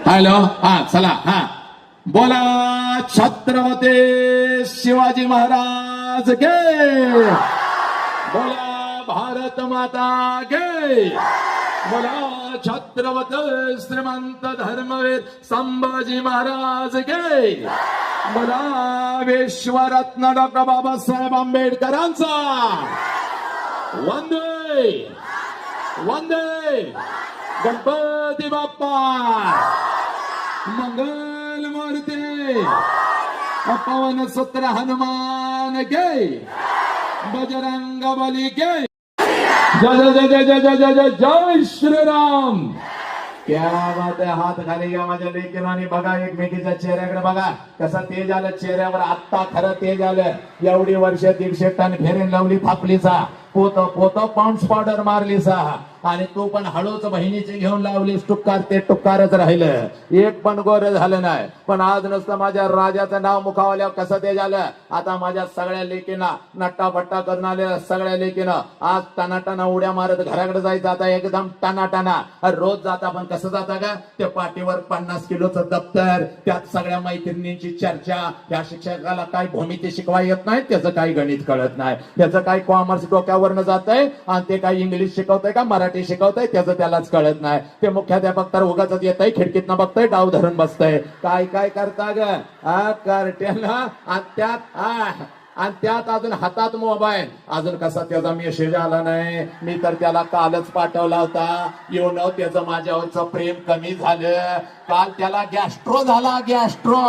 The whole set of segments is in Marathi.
हॅलो, हा चला, हा बोला छत्रपती शिवाजी महाराज गे, बोला भारत माता गे, बोला छत्रपती श्रीमंत धर्मवीर संभाजी महाराज गे, बोला विश्वरत्न डॉक्टर बाबासाहेब आंबेडकरांचा वंदे वंदे गणपती बाप्पा मंगल मूर्ती पवन सूत्र हनुमान गे, बजरंग बली गे, जय जय जय जय जय जय जय जय श्रीराम. क्या बात आहे. हात खाली घ्या माझ्या लेकीला आणि बघा एकमेकीच्या चेहऱ्याकडे बघा कसं तेज आलं चेहऱ्यावर. आत्ता खरं तेज आलं. एवढी वर्ष 150 टन फेरेन लावली थापलीचा, पोत पोत पाऊंड्स पावडर मारलीसा आणि तू पण हळूच बहिणीची घेऊन लावलीस. टुक्कार ते टुक्कारच राहिलं, एक पण गोर झालं नाही. पण आज नुसतं माझ्या राजाचं नाव मुखावल्यावर कसं ते झालं. आता माझ्या सगळ्या लेकीना नट्टा फट्टा करून आलेल्या सगळ्या लेकीनं आज टनाटना उड्या मारत घराकडे जायचं. आता एकदम टनाटना रोज जाता. पण कसं जाता का, ते पाठीवर 50 किलोचं दप्तर, त्यात सगळ्या मैत्रिणींची चर्चा. या शिक्षकाला काय भूमिती शिकवा येत नाही, त्याचं काही गणित कळत नाही, त्याचं काही कॉमर्स डोक्यावरनं जात आहे आणि ते काही इंग्लिश शिकवतंय का मराठी शिकवतंय त्याचं त्यालाच कळत नाही. ते मुख्याध्यापक तर उगाच येत आहे, खिडकीतनं बघतंय, डाव धरून बसतंय. काय काय करता ग कार्ट्याला. आणि त्यात अजून हातात मोबाईल. अजून कसा त्याचा मेसेज आला नाही. मी तर त्याला कालच पाठवला होता. येऊन त्याचं माझ्यावरचं प्रेम कमी झालं. काल त्याला गॅस्ट्रो झाला, गॅस्ट्रो.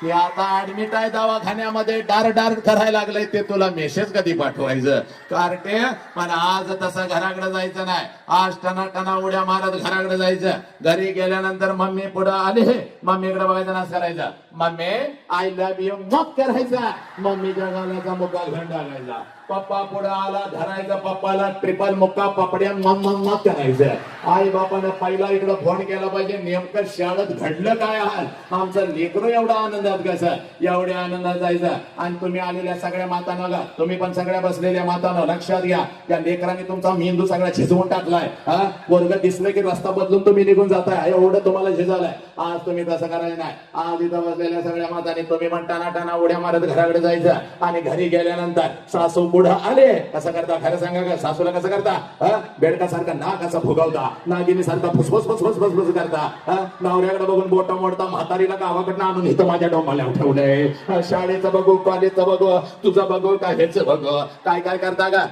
ते आता ऍडमिट आहे दवाखान्यामध्ये. डार डार करायला लागलंय. ते तुला मेसेज कधी पाठवायचं कार्टे. पण आज तसं घराकडे जायचं नाही. आज टना उड्या मारत घराकडे जायचं. घरी गेल्यानंतर मम्मी पुढे आले, मम्मीकडे बघायचं नाच करायचा. मम्मी आय लव्ह यू मग करायचा. मम्मीच्या गालाचा मुक्का घेऊन टाकायचा. पप्पा पुढे आला धरायचा, पप्पाला ट्रिपल मुक्का पपड्या मग करायचं. आई बापानं पहिला इकडे फोन केला पाहिजे, नेमकं शाळेत घडलं काय आहे. आमचं लेकरू एवढा आनंदात कसं, एवढ्या आनंदात जायचं. आणि तुम्ही आलेल्या सगळ्या मातांना गा, तुम्ही पण सगळ्या बसलेल्या मातांना लक्षात घ्या. या लेकरांनी तुमचा मेंदू सगळा झिजवून टाकलाय. वर्ग दिसलं की रस्ता बदलून तुम्ही निघून जाताय. एवढं तुम्हाला झिजवलंय. आज तुम्ही तसं करायचं नाही. आज इथं बसलेल्या सगळ्या मातांनी तुम्ही पण टना उड्या मारत घराकडे जायचं. आणि घरी गेल्यानंतर सासू पुढे आले कसं करता खरं सांगा का. सासूला कसं करता, बेडकासारखा नाक असं फुगवता, नागिनी सारखा फुसफुस फुसफुस फुसफुस करता. नवऱ्याकडे बघून बोटा मोडता. म्हातारीला गावाकडनं आणून इथं माझ्या डोंबाल्यावर ठेवलंय. शाळेचं बघू, कॉलेजचं बघू, तुझं बघू का ह्याच बघू. काय काय करता का.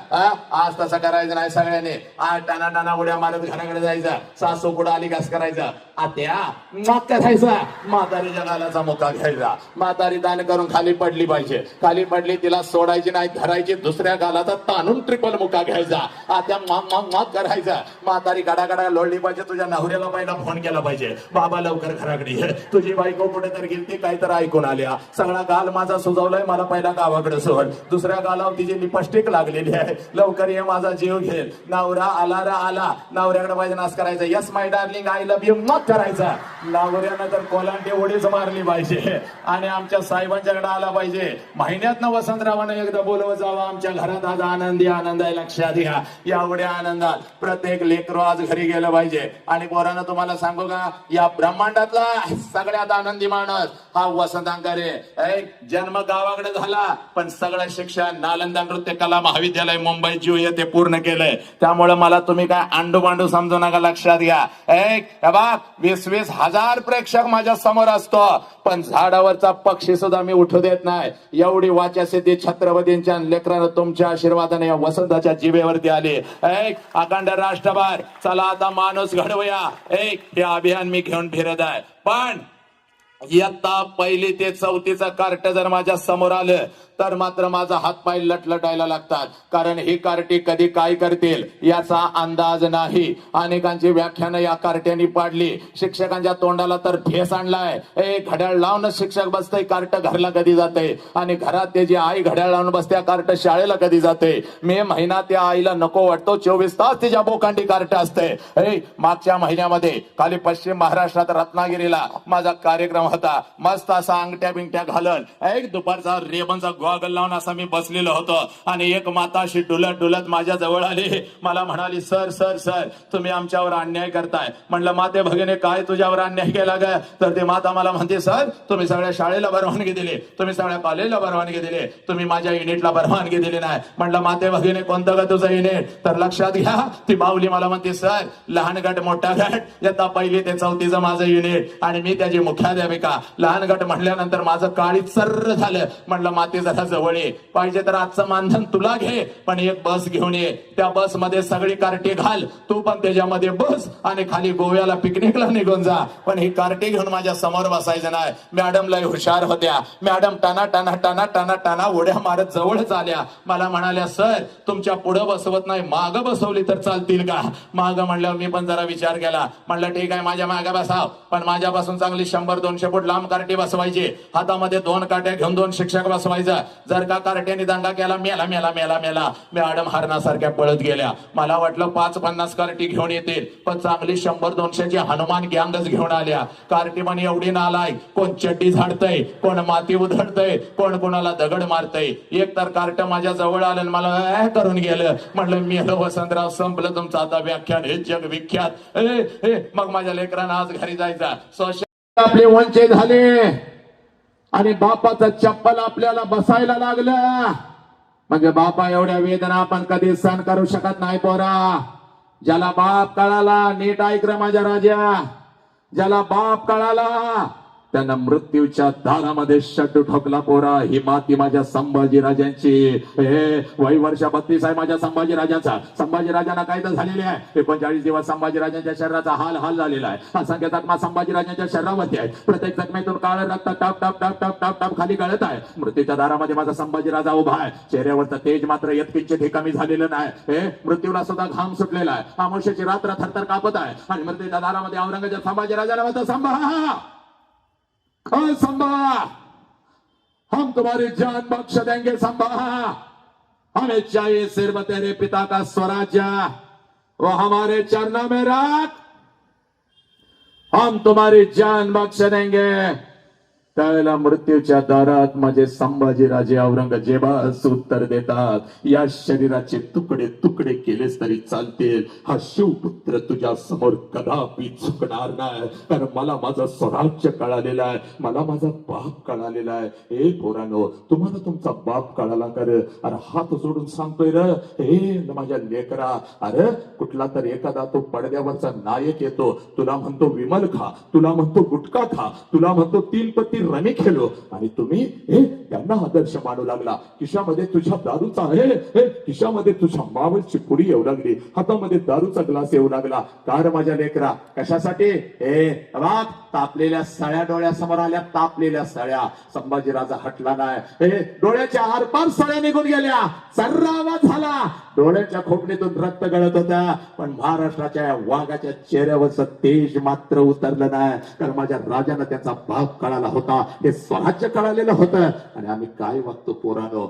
आज तसं करायचं नाही सगळ्यांनी. आज टना उड्या मारत घराकडे जायचं. सासू पुढे आली कसं करायचं, आत्या मग करायचा. म्हातारीच्या गालाचा मुका घ्यायचा. म्हातारी दान करून खाली पडली पाहिजे. खाली पडली तिला सोडायची नाही, धरायची. दुसऱ्या गालाचा ताणून ट्रिपल मुका घ्यायचा. त्या मग करायचा. म्हातारी गाडा लोळली पाहिजे. तुझ्या नवऱ्याला पहिला फोन केला पाहिजे, बाबा लवकर घराकडे ये. तुझी बायको कुठे तर गेली, काय तर ऐकून आल्या. सगळा गाल माझा सुजवलाय, मला पहिला गावाकडे सोड. दुसऱ्या गालावर तिची लिपस्टिक लागलेली आहे, लवकर ये माझा जीव घेल. नवरा आला नवऱ्याकडे पाहिजे नाच करायचा. Yes my darling I love you मग करायचा. नवऱ्यानं तर कोलांटी उडीच मारली पाहिजे आणि आमच्या साहेबांच्याकडे आला पाहिजे. महिन्यातनं वसंतरावानं एकदा बोलवत जावं. आमच्या घरात आज आनंदी आनंद आहे, लक्षात घ्या. एवढ्या आनंदात प्रत्येक लेकरू आज घरी गेलं पाहिजे. आणि पोरांना तुम्हाला सांगू का, या ब्रह्मांडातला सगळ्यात आनंदी माणूस हा वसंत अंगारे. जन्म गावाकडे झाला, पण सगळं शिक्षण नालंदा नृत्य कला महाविद्यालय मुंबई जीव येथे पूर्ण केलंय. त्यामुळे मला तुम्ही काय अंडू मांडू समजू नका, लक्षात घ्या. 20-20 हजार प्रेक्षक माझ्या समोर असतो, पण झाडावरचा पक्षी सुद्धा मी उठू देत नाही. एवढी वाचा सिद्धी छत्रपतींच्या लेकरानं तुमच्या आशीर्वादाने या वसंताच्या जिभेवरती आले. अखंड राष्ट्रभर चला आता माणूस घडवूया. हे अभियान मी घेऊन फिरत आहे. पण इयत्ता 1ली ते 4थीचं कार्ट जर माझ्या समोर आलं तर मात्र माझा हातपाय लटलटायला लागतात. कारण ही कार्टी कधी काय करतील याचा अंदाज नाही. अनेकांची व्याख्यानं या कार्ट्यांनी पाडली. शिक्षकांच्या तोंडाला तर ठेस आणलाय. घड्याळ लावून शिक्षक बसतय, कार्ट घरला कधी जाते. आणि घरात त्याची आई घड्याळ लावून बसते, कार्ट शाळेला कधी जाते. मे महिना त्या आईला नको वाटतो, 24 तास तिच्या बोकांडी कार्ट असते. मागच्या महिन्यामध्ये खाली पश्चिम महाराष्ट्रात रत्नागिरीला माझा कार्यक्रम होता, मस्त असा अंगठ्या बिंगट्या घालून एक दुपारचा रेबनचा गॉगल लावून असा मी बसलेलो होतो आणि एक माता अशी डुलत डुलत माझ्या जवळ आली. मला म्हणाली, सर सर सर तुम्ही आमच्यावर अन्याय करताय. म्हणलं, माते भगिनी काय तुझ्यावर अन्याय केला ग? तर ते माता मला म्हणते, सर तुम्ही सगळ्या शाळेला परवानगी दिली, तुम्ही सगळ्या कॉलेजला परवानगी दिली, तुम्ही माझ्या युनिटला परवानगी दिली नाही. म्हणलं, माते भगिनी कोणतं ग तुझं युनिट? तर लक्षात घ्या, ती माऊली मला म्हणते, सर लहान गट मोठा गट यता पहिली ते चौथीचं माझं युनिट आणि मी त्याची मुख्याध्यापिका. लहान गट म्हटल्यानंतर माझं काळी सर्र झालं. म्हणलं, माते जरा जवळ ये, पाहिजे तर आजचं मानधन तुला घे, पण एक बस घेऊन ये, त्या बस मध्ये सगळी कार्टे घाल, तू पण त्याच्यामध्ये बस आणि खाली गोव्याला पिकनिकला निघून जा, पण ही कार्टे घेऊन माझ्या समोर बसायचं नाही. मॅडम लय हुशार होत्या. मॅडम टाना टाना टाना टाना टाना उड्या मारत जवळच आल्या. मला म्हणाल्या, सर तुमच्या पुढे बसवत नाही, माग बसवली तर चालतील का? माग म्हणल्यावर मी पण जरा विचार केला. म्हणलं, ठीक आहे माझ्या मागे बसाव, पण माझ्यापासून चांगली 100-200 फूट लांब कार्टी बसवायची, हातामध्ये 2 काट्या घेऊन 2 शिक्षक बसवायचं. जर का कार्ट्याने दंगा केला, मेला मेला मेला मेला. मॅडम हरणासारख्या पळत गेल्या. मला वाटलं 5-50 कार्टी घेऊन येतील, पण चांगली 100-200ची हनुमान गँगच घेऊन आल्या. कार्टी पण एवढी नालाय, कोण चड्डी झाडतय, कोण माती उधळतय, कोण कोणाला दगड मारतय. एक तर कार्ट माझ्या जवळ आलं आणि मला करून गेलं. म्हणलं, मेलो वसंतराव, संपलं तुमचं आता व्याख्यान, हे जग विख्यात. मग माझ्या लेकरांना आज घरी जायचा. सोशल आपले वंचित झाले आणि बापाचं चप्पल आपल्याला बसायला लागलं. म्हणजे बापा एवढ्या वेदना आपण कधी सहन करू शकत नाही पोरा. ज्याला बाप कळाला, नीट ऐक रे माझ्या राजा, ज्याला बाप कळाला त्यांना मृत्यूच्या दारामध्ये शट्टू ठोकला पोरा. ही माती माझ्या संभाजीराजांची. हे वय वर्ष 32 आहे माझ्या संभाजीराजाचा. संभाजीराजांना काय तर झालेले आहे. 39 दिवस संभाजीराजांच्या शरीराचा हाल हाल झालेला आहे. असंख्य जखमा संभाजीराजांच्या शरीरावरती आहे. प्रत्येक जखमेतून काळ रक्त टप टप टप टप टप टप खाली गळत आहे. मृत्यूच्या दारामध्ये माझा संभाजीराजा उभा आहे. चेहऱ्यावरचं तेज मात्र यत्किंचित हे कमी झालेलं नाही. हे मृत्यूला सुद्धा घाम सुटलेला आहे. अमावस्येची रात्र थरथर कापत आहे आणि मृत्यूच्या दारामध्ये औरंगजेब संभाजीराजाला म्हणतो, संभा हम तुम्हारी जान बख्श देंगे संभा, हमें चाहिए सिर्फ तेरे पिता का स्वराज्य, वो हमारे चरणों में रख, हम तुम्हारी जान बख्श देंगे. त्यावेळेला मृत्यूच्या दारात माझे संभाजीराजे औरंगजेबास उत्तर देतात, या शरीराचे तुकडे तुकडे केलेस तरी चालतील, हा शिवपुत्र तुझ्या समोर कदापि झुकणार नाही. कारण मला माझं स्वराज्य कळालेलं आहे, मला माझा बाप कळालेला आहे. हे पोरांनो, तुम्हाला तुमचा बाप कळाला कर? अरे हात जोडून सांगतोय र, हे माझ्या लेकरा, अरे कुठला तर एखादा तो पडद्यावरचा नायक येतो, तुला म्हणतो विमल खा, तुला म्हणतो गुटखा खा, तुला म्हणतो 3 पत्ती रमी खेळो, आणि तुम्ही त्यांना आदर्श मानू लागला. खिशामध्ये तुझ्या दारूचा खिशामध्ये तुझ्या मावळची पुडी येऊ लागली, हातामध्ये दारूचा ग्लास येऊ लागला. कार माझ्या लेकरा, कशासाठी? तापलेल्या सळ्या डोळ्यासमोर आल्या, तापलेल्या सळ्या. संभाजीराजा हटला नाही. डोळ्याच्या आरपार सळ्या निघून गेल्या, सर्रा आवाज झाला, डोळ्याच्या खोपणीतून रक्त गळत होता, पण महाराष्ट्राच्या वाघाच्या चेहऱ्यावरचं तेज मात्र उतरलं नाही. कारण माझ्या राजानं त्याचा बाप कळाला होता, हे स्वराज्य कळालेलं होतं. आणि आम्ही काय वागतो पोरानो,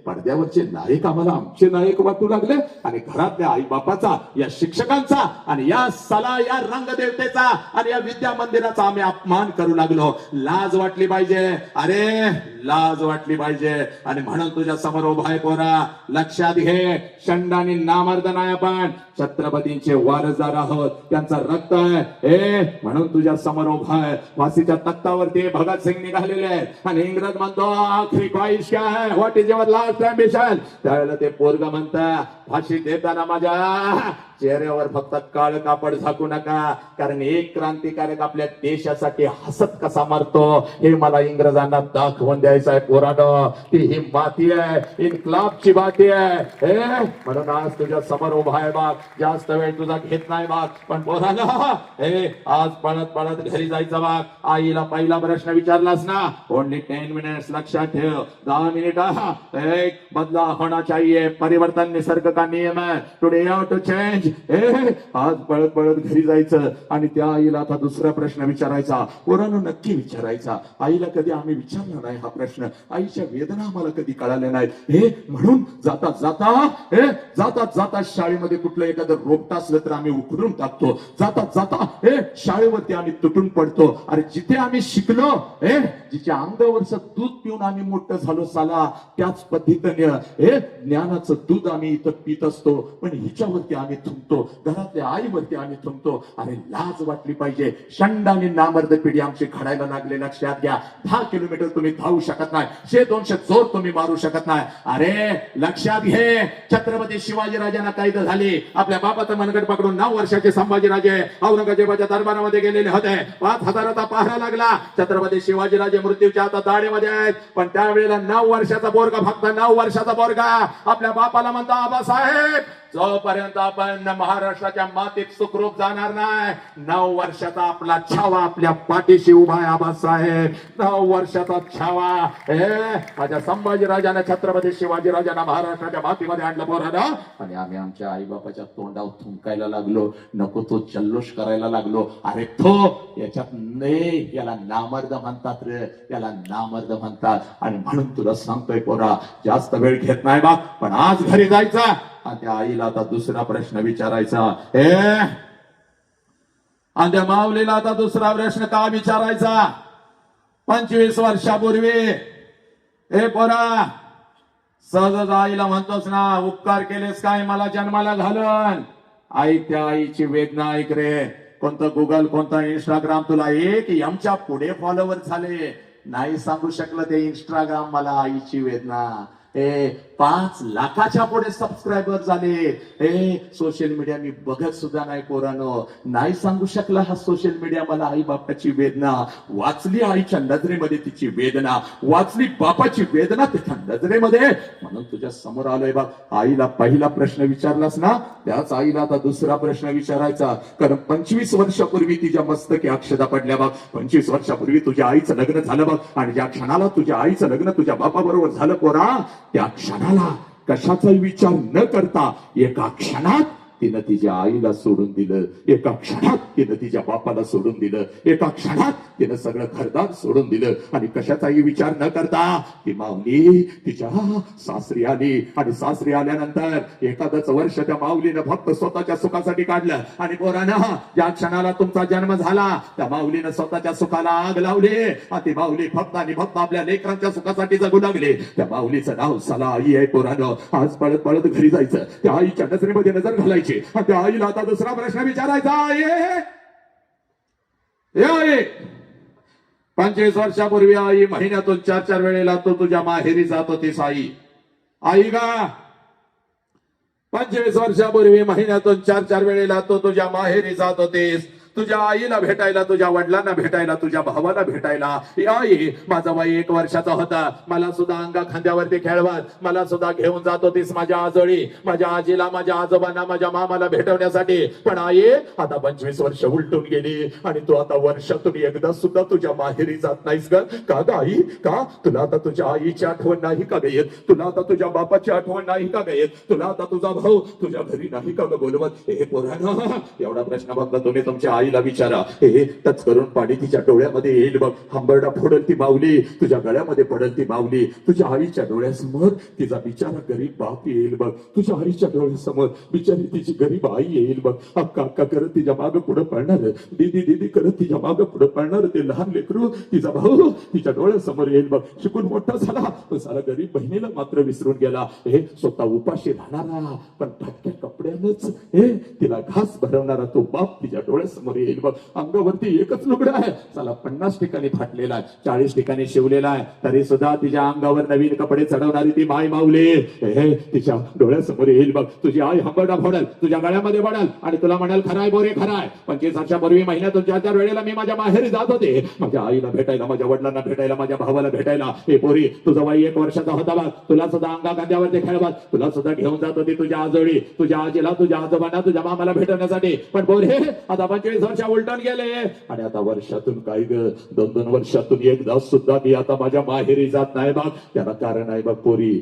पडद्यावरचे नायक आम्हाला आमचे नायक वाटू लागले, आणि घरातल्या आई बापाचा, या शिक्षकांचा, आणि या सला या रंगदेवतेचा आणि या विद्या मंदिराचा आम्ही अपमान करू लागलो. लाज वाटली पाहिजे, अरे लाज वाटली पाहिजे. आणि म्हणून तुझ्या समोर उभा आहे पोरा, लक्षात घे, शंड आणि नामर्द नाही, आपण छत्रपतींचे वारसदार आहोत, त्यांचा रक्त आहे. म्हणून तुझ्या समोर उभा आहे. फाशीच्या तख्तावरती भगतसिंग निघालेले आहेत आणि इंग्रज म्हणतो आखरी ख्वाहिश क्या है, what is your last ambition. त्यावेळेला ते पोरग म्हणतं, फाशी देताना माझ्या चेहऱ्यावर फक्त काळ कापड झाकू नका, कारण एक क्रांतिकारक आपल्या देशासाठी हसत कसा मरतो हे मला इंग्रजांना दाखवून द्यायचं आहे पोरानो. ती ही माती आहे, इन्क्लाबची माती आहे. म्हणून आज तुझ्या समोर उभा आहे बाग, जास्त वेळ तुझा घेत नाही बाग, पण पोरानो आज पळत पळत घरी जायचं बाग. आईला पहिला प्रश्न विचारलास ना, ओनली 10 मिनिट्स, लक्षात ठेव, 10 मिनिट एक बदला होना चाहिए, परिवर्तन निसर्ग का नियम है, today you have to change. आज पळत पळत घरी जायचं आणि त्या आईला आता दुसरा प्रश्न विचारायचा. पोरांनो नक्की विचारायचा, आईला कधी आम्ही विचारला नाही हा प्रश्न, आईच्या वेदना आम्हाला कधी कळाल्या नाहीत. म्हणून जाता जाता जाता जाता शाळेमध्ये कुठलं एखादं रोपटा असलं तर आम्ही उखडून टाकतो. जाता जाता शाळेवरती आम्ही तुटून पडतो. अरे जिथे आम्ही शिकलो जिच्या अंगावरचं दूध पिऊन आम्ही मोठं झालो साला, त्याच पद्धतीने ज्ञानाचं दूध आम्ही इथं पित असतो. पण हिच्यावरती आम्ही थुंकतो, घरातल्या आईवरती आम्ही थुंकतो. अरे लाज वाटली पाहिजे. शंड आणि नामर्द पिढी आमची घडायला लागले. लक्षात घ्या, 10 किलोमीटर तुम्ही धावू शकत नाही, 100-200 जोर तुम्ही मारू शकत नाही. अरे लक्षात घे, छत्रपती शिवाजीराजांना कैद झाली. आपल्या बापाचं मनगट पकडून 9 वर्षाचे संभाजीराजे औरंगजेबाच्या दरबारामध्ये गेलेले होते. 5,000चा पहारा लागला. छत्रपती शिवाजीराजे मृत्यूच्या आता दाढेमध्ये आहेत. पण त्यावेळेला 9 वर्षाचा बोरगा, फक्त 9 वर्षाचा बोरगा आपल्या बापाला म्हणतो, आबासाहेब जोपर्यंत आपण महाराष्ट्राच्या मातीत सुखरूप जाणार नाही, 9 वर्षाचा आपला छावा आपल्या पाठीशी उभा आहे. आबासाहेब 9 वर्षाचा छावा माझ्या संभाजीराजांना, छत्रपती शिवाजीराजांना महाराष्ट्राच्या मातीमध्ये आणलं पोरानं. आणि आम्ही आमच्या आई बापाच्या तोंडावर थुंकायला लागलो, नको तो जल्लोष करायला लागलो. अरे तो याच्यात नाही, याला नामर्द म्हणतात रे, याला नामर्द म्हणतात. आणि म्हणून तुला सांगतोय पोरा, जास्त वेळ घेत नाही बा, पण आज घरी जायचा आणि त्या आईला आता दुसरा प्रश्न विचारायचा. आणि त्या माऊलीला आता दुसरा प्रश्न का विचारायचा? 25 वर्षापूर्वी पोरा सहजच आईला म्हणतोस ना, उपकार केलेस काय मला जन्माला घालून. आई त्या आईची वेदना ऐक रे. कोणतं गुगल, कोणता इंस्टाग्राम तुला 1 एमच्या पुढे फॉलोवर झाले, नाही सांगू शकलं ते इंस्टाग्राम मला आईची वेदना. 5 लाखाच्या पुढे सबस्क्रायबर झाले. सोशल मीडिया मी बघत सुद्धा नाही पोरानो, नाही सांगू शकला हा सोशल मीडिया मला आई बापाची वेदना. वाचली आईच्या नजरेमध्ये तिची वेदना, वाचली बापाची वेदना तिच्या नजरेमध्ये. म्हणून तुझ्या समोर आलोय बघ. आईला पहिला प्रश्न विचारलास ना, त्याच आईला आता दुसरा प्रश्न विचारायचा. कारण 25 वर्षापूर्वी तिच्या मस्तकी अक्षता पडल्या बघ. 25 वर्षापूर्वी तुझ्या आईचं लग्न झालं बघ. आणि ज्या क्षणाला तुझ्या आईचं लग्न तुझ्या बापाबरोबर झालं पोरा, त्या क्षणाला कशाचाही विचार न करता एका क्षणात तिनं तिच्या आईला सोडून दिलं, एका क्षणात तिनं तिच्या बापाला सोडून दिलं, एका क्षणात तिनं सगळं घरदार सोडून दिलं. आणि कशाचाही विचार न करता ती माऊली तिच्या सासरी आली. आणि सासरी आल्यानंतर एखादच वर्ष त्या माऊलीनं फक्त स्वतःच्या सुखासाठी काढलं. आणि पोरानं ज्या क्षणाला तुमचा जन्म झाला, त्या माऊलीनं स्वतःच्या सुखाला आग लावली. आणि ती माऊली फक्त आणि फक्त आपल्या लेकरांच्या सुखासाठी जगू लागली. त्या माऊलीचं नाव सला आई आहे पोरानं. आज पळत पळत घरी जायचं, त्या आईच्या नजरेमध्ये नजर घालायची. त्या आईला आता दुसरा प्रश्न विचारायचा. 25 वर्षापूर्वी आई महिन्यातून 4-4 वेळेला तो तुझ्या माहेरी जात होतीस आई. आई का 25 वर्षापूर्वी महिन्यातून 4-4 वेळेला तो तुझ्या माहेरी जात होतीस, तुझ्या आईला भेटायला, तुझ्या वडिलांना भेटायला, तुझ्या भावाला भेटायला. आई माझा वय 1 वर्षाचा होता, मला सुद्धा अंगा खांद्यावरती खेळवत मला सुद्धा घेऊन जात होतीस माझ्या आजोळी, माझ्या आजीला, माझ्या आजोबांना, माझ्या मामाला भेटवण्यासाठी. पण आई आता 25 वर्ष उलटून गेली आणि तू आता वर्षातून एकदा सुद्धा तुझ्या माहेरी जात नाहीस का ग आई? का तुला आता तुझ्या आईची आठवण नाही का ग येत? तुला आता तुझ्या बापाची आठवण नाही का ग येत? तुला आता तुझा भाऊ तुझ्या घरी नाही का ग बोलवत? पोरांनो, एवढा प्रश्न फक्त तुम्ही तुमच्या आईला विचारा. टच करून पाणी तिच्या डोळ्यामध्ये येईल बघ. हंबरडा फोडल ती माऊली, तुझ्या गळ्यामध्ये पडल ती माऊली. तुझ्या आईच्या डोळ्यासमोर तिचा बिचारा गरीब बाप येईल बघ. तुझ्या आईच्या डोळ्यासमोर बिचारी तिची गरीब आई येईल बघ. अक्का अक्का करत तिच्या मागं पुढे पडणार, दीदी दीदी करत तिच्या मागं पुढे पडणार ते लहान लेकरू, तिचा भाऊ तिच्या डोळ्यासमोर येईल बघ. शिकून मोठा झाला तो सारा गरीब बहिणीला मात्र विसरून गेला. स्वतः उपाशी राहणारा पण फाटक्या कपड्यानंच तिला घास भरवणारा तो बाप तिच्या डोळ्यासमोर येईल बघ. अंगावरती एकच लुगडा आहे, चला 50 ठिकाणी फाटलेला आहे, 40 ठिकाणी शिवलेला आहे, तरी सुद्धा तिच्या अंगावर नवीन कपडे चढवणारी ती माय माऊली तिच्या डोळ्यासमोर येईल बघ. तुझी आई हंबरडा फोडल, तुझ्या गळ्यामध्ये पडल आणि तुला म्हणाल खराय बोरे खराय. 25 वर्षापूर्वी महिन्यातून 4-4 वेळेला मी माझ्या माहेरी जात होते, माझ्या आईला भेटायला, माझ्या वडिलांना भेटायला, माझ्या भावाला भेटायला. पोरी तुझा वय 1 वर्षाचा होता बघ, तुला सुद्धा अंगा खांद्यावरती खेळवत, तुला सुद्धा घेऊन जात होती तुझ्या आजोळी, तुझ्या आजीला, तुझ्या आजोबांना, तुझ्या मामाला भेटवण्यासाठी. पण बोरे आता 25 25 वर्ष उलटून गेले आणि आता वर्षातून काय ग 2-2 वर्षातून एकदा सुद्धा मी आता माझ्या माहेरी जात नाही बघ. त्याला कारण आहे बघ पोरी.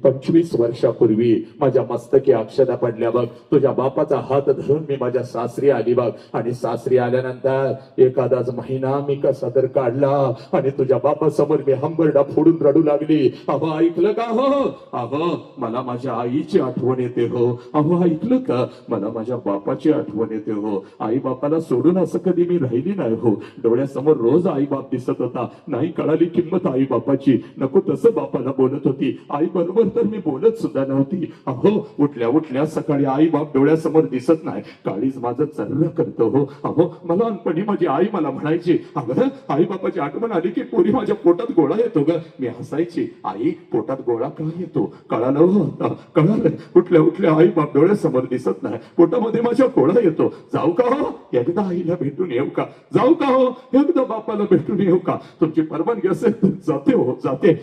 25 वर्षापूर्वी माझ्या मस्तकी अक्षदा पडल्या बघ. तुझ्या बापाचा हात धरून मी माझ्या सासरी आली बघ. आणि सासरी आल्यानंतर एखादाच महिना मी कसा तर काढला आणि तुझ्या बापासमोर मी हंबरडा फोडून रडू लागली. अहो ऐकलं का हो? अहो मला माझ्या आईची आठवण येते हो. अहो ऐकलं का? मला माझ्या बापाची आठवण येते हो. आई बापाला सोडून असं कधी मी राहिली नाही हो. डोळ्यासमोर रोज आई बाप दिसत होता. नाही कळाली किंमत आई बापाची. नको तसं बापाला बोलत होती. आई बरोबर तर मी बोलत सुद्धा नव्हती. अहो उठल्या उठल्या सकाळी आई बाप डोळ्यासमोर दिसत नाही. काळीज माझं चर्र करतो हो. अहो मला लहानपणी माझी आई मला म्हणायची, अगं आई बापाची आठवण आली की पोरी माझ्या पोटात गोळा येतो ग. मी हसायची, आई पोटात गोळा का येतो? कळालं हो आता कळालं. उठल्या उठल्या आई बाप डोळ्यासमोर दिसत नाही. पोटामध्ये माझ्या गोळा येतो. जाऊ का हो? एकदा आईला भेटून येऊ का? जाऊ का हो? एकदा बापाला भेटून येऊ का? तुमची परवानगी असेल तर जाते हो जाते.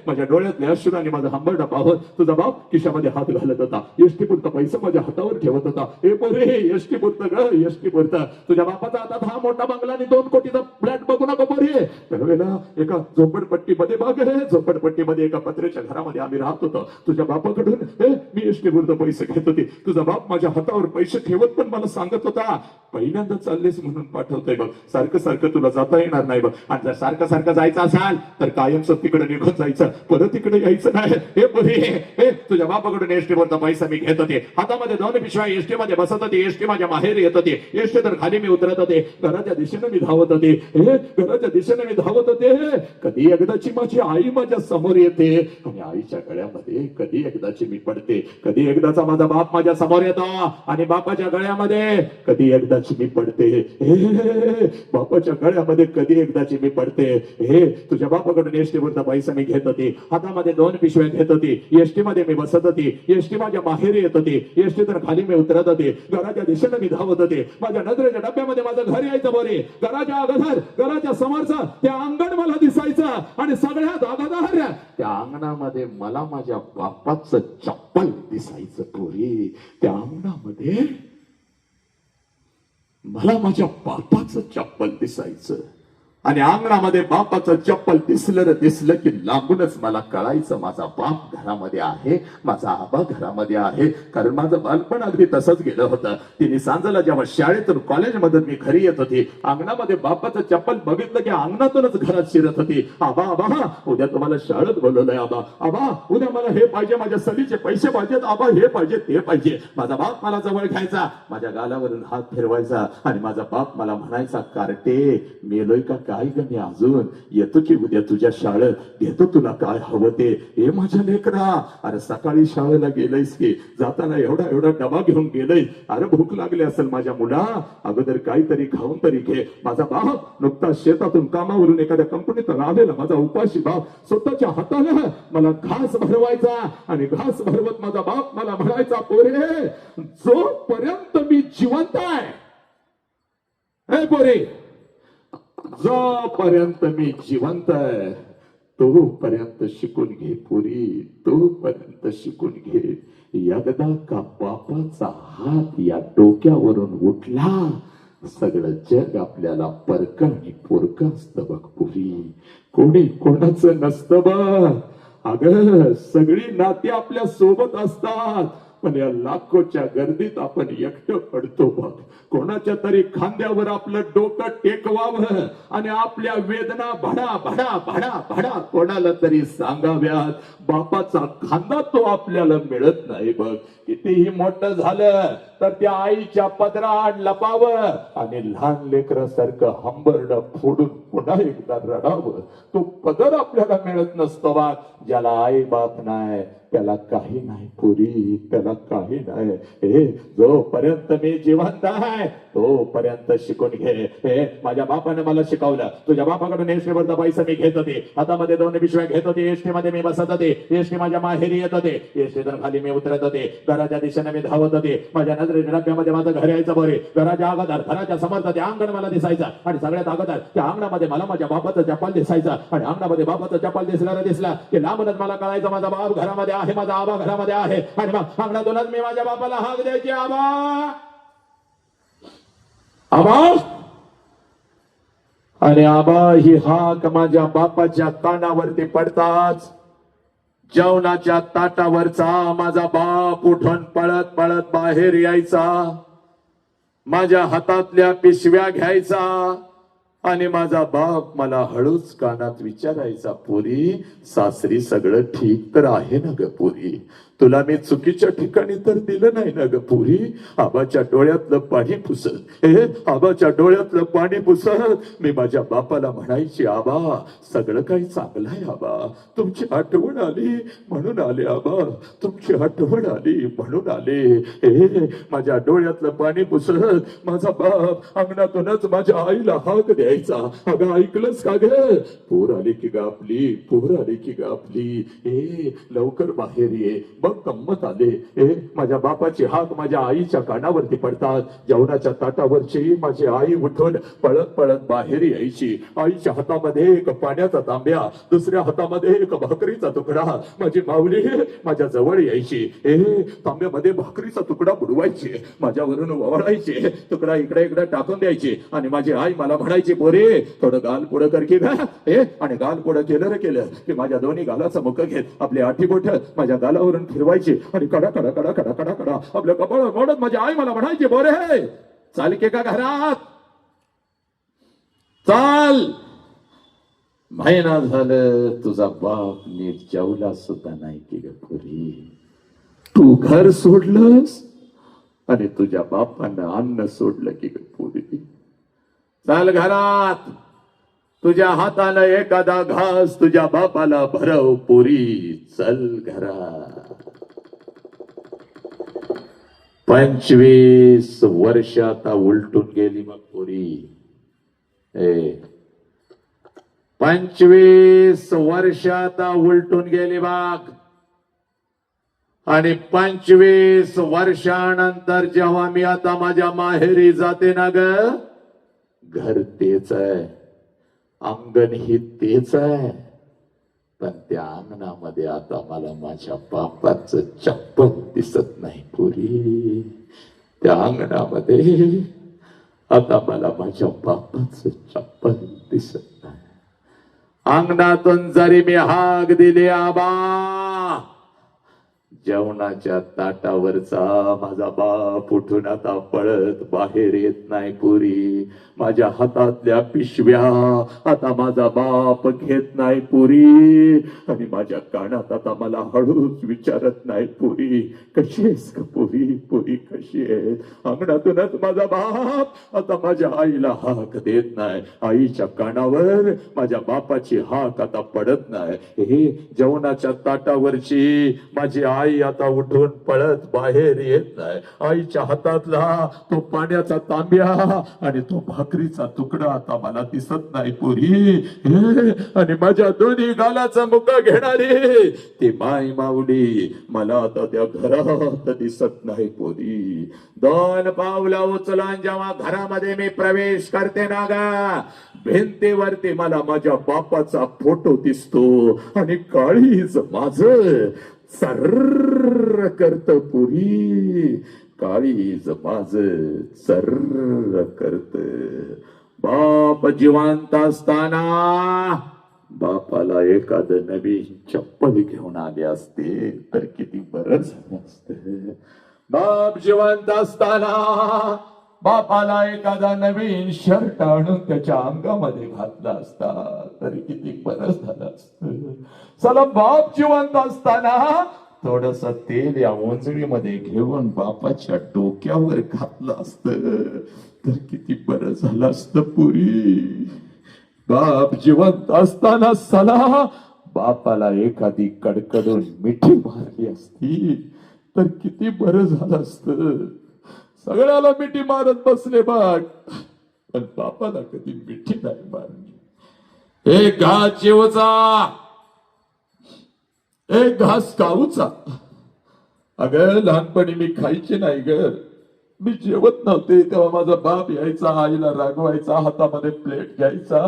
माझ्या डोळ्यातल्या अश्रूने माझा हंबरडा पाहत तुझा बाप खिशामध्ये हात घालत होता. एसटी पुरता पैसा माझ्या हातावर ठेवत होता. हे पोरे एसटी पुरतं ग एसटी पुरतं. तुझ्या बापाचा आता हा मोठा बंगला आणि 2 कोटीचा फ्लॅट बघू नका पोरे. त्यावेळेला एका झोपडपट्टीमध्ये बघ झोपडपट्टीमध्ये एका पत्र्याच्या घरामध्ये आम्ही राहत होतो. तुझ्या बापाकडून मी एसटी पुरतं पैसे घेत होते. तुझा बाप माझ्या हातावर पैसे ठेवत पण मला सांगत होता, पहिल्यांदा चाललेस म्हणून पाठवतोय बघ. सारखं सारखं तुला जाता येणार नाही बघ. आणि जर सारखं सारखं जायचं असाल तर कायमच तिकडे निघून जायचं. परत तिकडे यायचं नाही. हे पोरी तुझ्या बापाकडून एसटी वरचा पैसा मी घेत होते. हातामध्ये 2 पिशव्या एसटी मध्ये बसत होती. एसटी माझ्या माहेरी येत होती. एसटी तर खाली मी उतरत होते. घराच्या दिशेने मी धावत होते. घराच्या दिशेने मी धावत होते. कधी एकदाची माझी आई माझ्या समोर येते आणि आईच्या गळ्यामध्ये कधी एकदाची मी पडते. कधी एकदाचा माझा बाप माझ्या समोर येतो आणि बापाच्या गळ्यामध्ये कधी एकदाची मी पडते. बापाच्या गळ्यामध्ये कधी एकदाची मी पडते. तुझ्या बापाकडून एसटी वरचा पैसा मी घेत होती. हातामध्ये 2 पिशव्या घेत होती. एसटी मध्ये मी बसत होती. एसटी माझ्या माहेरी येत होती. एसटी तर खाली मी उतरत होते. घराच्या दिशेने मी धावत होते. माझ्या नजरेच्या डब्यामध्ये माझं घर यायचं बरे. घराच्या अगोदर घराच्या समोरचं त्या अंगण मला दिसायचं आणि सगळ्यात अगोदर त्या अंगणामध्ये मला माझ्या बापाचं चप्पल दिसायचं पोरी. त्या अंगणामध्ये मला माझ्या बापाचं चप्पल दिसायचं आणि अंगणामध्ये बापाचं चप्पल दिसलं की लांबूनच मला कळायचं माझा बाप घरामध्ये आहे, माझा आबा घरामध्ये आहे. कारण माझं बालपण अगदी तसंच गेलं होतं. तिने सांजला जेव्हा शाळेतून कॉलेजमधून मी घरी येत होती, अंगणामध्ये बापाचं चप्पल बघितलं की अंगणातूनच घरात शिरत होती. आबा आबा उद्या तुम्हाला शाळेत बोलवलंय. आबा आबा उद्या मला हे पाहिजे, माझ्या सलीचे पैसे पाहिजेत. आबा हे पाहिजे ते पाहिजे. माझा बाप मला जवळ घ्यायचा, माझ्या गालावरून हात फिरवायचा आणि माझा बाप मला म्हणायचा, कार्टे मेलोय का काय ग मी अजून येतो की उद्या तुझ्या शाळेत, घेतो तुला काय हवं ते. हे माझ्या लेकरा, अरे सकाळी शाळेला गेलंयस की जाताना एवढा डबा घेऊन गेलंय. अरे भूक लागली असेल माझ्या मुला, अगोदर काहीतरी खाऊन तरी घे. माझा बाप नुकता शेतातून कामावरून एखाद्या कंपनीत आलेला माझा उपाशी बाप स्वतःच्या हाताने मला घास भरवायचा आणि घास भरवत माझा बाप मला म्हणायचा, पोरे जोपर्यंत मी जिवंत आहे, पोरे जोपर्यंत मी जिवंत आहे तोपर्यंत शिकून घे पोरी, तोपर्यंत शिकून घे. एकदा का बापाचा हात या डोक्यावरून उठला, सगळं जग आपल्याला परक आणि पोरक असतं बघ पोरी. कोणी कोणाचं नसतं बघ. अगं सगळी नाती आपल्या सोबत असतात, पण या लाखोच्या गर्दीत आपण एकटं पडतो बघ. कोणाच्या तरी खांद्यावर आपलं डोकं टेकवावं आणि आपल्या वेदना भडा भडा भडा भडा कोणाला तरी सांगाव्यात. बापाचा खांदा तो आपल्याला मिळत नाही बघ. कितीही मोठं झालं तर त्या आईच्या पदरात लपावं आणि लहान लेकरासारखं हंबरड फोडून पुन्हा एकदा रडावं. तो पदर आपल्याला मिळत नसतो बा. ज्याला आई बाप नाही त्याला काही नाही पुरी, त्याला काही नाही. जोपर्यंत मी जिवंत आहे तोपर्यंत शिकून घे. माझ्या बापाने मला शिकवलं. तुझ्या बापाकडून एसटीवरचा पैसा मी घेत होते. हातामध्ये 2 पिशव्या घेत होते. एसटी मध्ये मी बसत होते. एसटी माझ्या माहेरी येत होते. एसटीतून खाली मी उतरत होते. घराच्या दिशेने मी धावत होते. माझ्या नजरेच्या डब्यामध्ये माझं घर यायचं बरे. घराच्या अगोदर घराच्या समोरचं ते अंगण मला दिसायचं आणि सगळ्यात अगोदर त्या अंगणामध्ये मला माझ्या बापाचं चप्पल दिसायचं आणि अंगणामध्ये बापाचं चप्पल दिसला की लांबूनच मला कळायचं माझा बाप घरामध्ये आहे, माझा आबा घरामध्ये आहे. आणि मग अंगणातूनच मी माझ्या बापाला हाक द्यायची, आबा आबा आणि आबा ही हाक माझ्या बापाच्या कानावरती पडताच जेवणाच्या ताटावरचा माझा बाप उठून पळत पळत बाहेर यायचा, माझ्या हातातल्या पिशव्या घ्यायचा आणि माझा बाप मला हळूच कानात विचारायचा, पोरी सासरी सगळं ठीक तर आहे ना ग पोरी, तुला मी चुकीच्या ठिकाणी तर दिलं नाही ना ग पोरी. आबाच्या डोळ्यातलं पाणी पुसत आबाच्या डोळ्यातलं पाणी पुसत मी माझ्या बापाला म्हणायची, आबा सगळं काही चांगलं आहे आबा, तुमची आठवण आली म्हणून आले आबा, तुमची आठवण आली म्हणून आले. माझ्या डोळ्यातलं पाणी पुसत माझा बाप अंगणातूनच माझ्या आईला हाक द्यायचा, अगं ऐकलंच का ग, पोर आली की ग आपली, पोर आली की ग आपली, लवकर बाहेर ये, बघ गंमत आले. माझ्या बापाची हाक माझ्या आईच्या कानावरती पडतात, जेवणाच्या ताटावरची माझी आई उठून पळत पळत बाहेर यायची, आईच्या हातामध्ये एक पाण्याचा तांब्या, दुसऱ्या हातामध्ये एक भाकरीचा तुकडा, माझी माऊली माझ्या जवळ यायची, तांब्यामध्ये भाकरीचा तुकडा बुडवायची, माझ्यावरून वळायचे, तुकडा इकडे इकडे टाकून द्यायची आणि माझी आई मला म्हणायची, पोरे थोडं गाल पुढं कर की ग, आणि गाल पुढं केलं रे केलं की माझ्या दोन्ही गालाचं मुख घेत आपली आठी बोट माझ्या गालावरून फिरवायची आणि कडा कडा कडा कडा कडा कडा आपल्या कपाळ मोडत माझी आई मला म्हणायची, बोरे चाल के का घरात चाल. महिना झालं तुझा बाप नीट जेवला सुद्धा नाही की ग पुरी, तू घर सोडलंस आणि तुझ्या बापानं अन्न सोडलं की ग पुरी. चाल घरात, तुझ्या हातानं एखादा घास तुझ्या बापाला भरव पुरी, चल घरात. 25 वर्ष आता उलटून गेली मग पुरी, 25 वर्ष आता उलटून गेली बाग, आणि 25 वर्षानंतर जेव्हा मी आता माझ्या माहेरी जाते ना ग, घर तेच आहे, अंगण ही तेच आहे, पण त्या अंगणामध्ये आता मला माझ्या बापाचं चप्पल दिसत नाही पुरी. त्या अंगणामध्ये आता मला माझ्या बापाचं चप्पल दिसत नाही. अंगणातून जरी मी हाक दिली, आबा जेवणाच्या ताटावरचा माझा बाप उठून आता पळत बाहेर येत नाही पुरी. माझ्या हातातल्या पिशव्या आता माझा बाप घेत नाही पुरी, आणि माझ्या कानात आता मला हळूच विचारत नाही, पुरी कशी आहेस का पुरी, पुरी कशी आहे. अंगणातूनच माझा बाप आता माझ्या आईला हाक देत नाही, आईच्या कानावर माझ्या बापाची हाक आता पडत नाही. हे जेवणाच्या ताटावरची माझी आई आता उठून पळत बाहेर येत नाही. आईच्या हातातला तो पाण्याचा तांब्या आणि तो भाकरीचा तुकडा आता मला दिसत नाही पुरी. आणि माझ्या दोन्ही गालाचा मुका घेणारी ती माय माऊली मला आता त्या घरात दिसत नाही पुरी. 2 पावलं उचलून जेव्हा घरामध्ये मी प्रवेश करते ना गा, भिंतीवरती मला माझ्या बापाचा फोटो दिसतो आणि काळीज माझ सर्र करत पुरी, काळीज माझ सर्र करत. बाप जिवंत असताना बापाला एखादं नवीन चप्पल घेऊन आले असते तर किती बरं झालं असतं. बाप जिवंत असताना बापाला एखादा नवीन शर्ट आणून त्याच्या अंगामध्ये घातला असता तर किती बरं झालं असतं. चला बाप जिवंत असताना थोडस तेल या ओंजळीमध्ये घेऊन बापाच्या डोक्यावर घातलं असतं तर किती बरं झालं असतं पुरी. बाप जिवंत असताना सला बापाला एखादी कडकडून मिठी मारली असती तर किती बरं झालं असतं. सगळ्याला मिठी मारत बसले बाग, पण बापाला कधी मिठी नाही मारली. एक घास जेवचा, एक घास काऊचा. अगं लहानपणी मी खायचे नाही ग, मी जेवत नव्हते तेव्हा माझा बाप यायचा, आईला रागवायचा, हातामध्ये प्लेट घ्यायचा,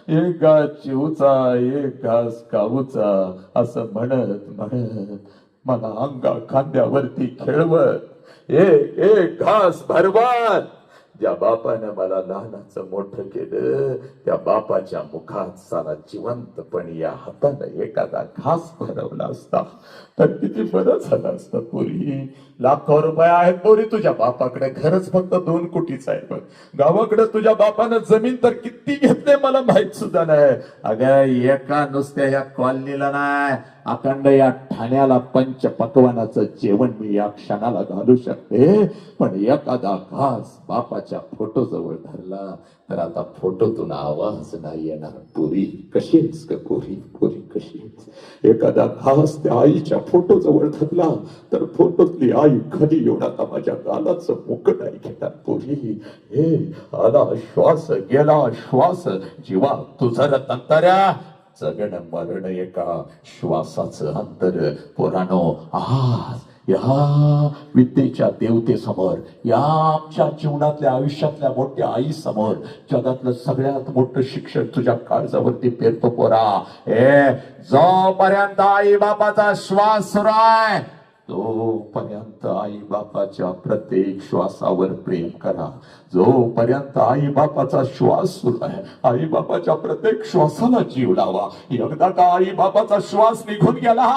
एक घास चिवचा एक घास काऊचा असं म्हणत म्हणत मला अंगा खांद्यावरती खेळवत एक एक घास भरवत ज्या बापानं मला लहानाचं मोठं केलं त्या बापाच्या मुखात सारा जिवंतपणी या हातानं एखादा घास भरवला असता तर किती बरं झालं असतं पोरी. लाखो रुपये आहेत पोरी तुझ्या बापाकडे, घरच फक्त 2 कोटीचं आहे बघ. गावाकडे तुझ्या बापानं जमीन तर किती घेतले मला माहित सुद्धा नाही. अगं एका नुसत्या या कॉलनीला नाही, अखंड या ठाण्याला पंच पकवानाचं जेवण मी या क्षणाला घालू शकते. पण एखादा घास बापाच्या फोटो जवळ धरला तर आता फोटोतून आवाज नाही येणार. पोरी कशी आहेस ग पोरी, पोरी कशी आहेस. एखादा घास त्या आईच्या फोटो जवळ धरला तर फोटोतली आई खाली येऊन आता माझ्या गालाचं मुक नाही घेणार. पोरी हे आला श्वास गेला श्वास, जीवा तुझं रतंतऱ्या जगण मरण एका श्वासाचं अंतर. पोरानो आज या विद्येच्या देवतेसमोर, या आमच्या जीवनातल्या आयुष्यातल्या मोठ्या आई समोर, जगातलं सगळ्यात मोठं शिक्षण तुझ्या काळजावरती पेरतो पोरा. जोपर्यंत आई बापाचा श्वास सुरू आहे तोपर्यंत आई बापाच्या प्रत्येक श्वासावर प्रेम करा. जोपर्यंत आई बापाचा श्वास सुरू आहे आई बापाच्या प्रत्येक श्वासाला जीव लावा. एकदा का आई बापाचा श्वास निघून गेला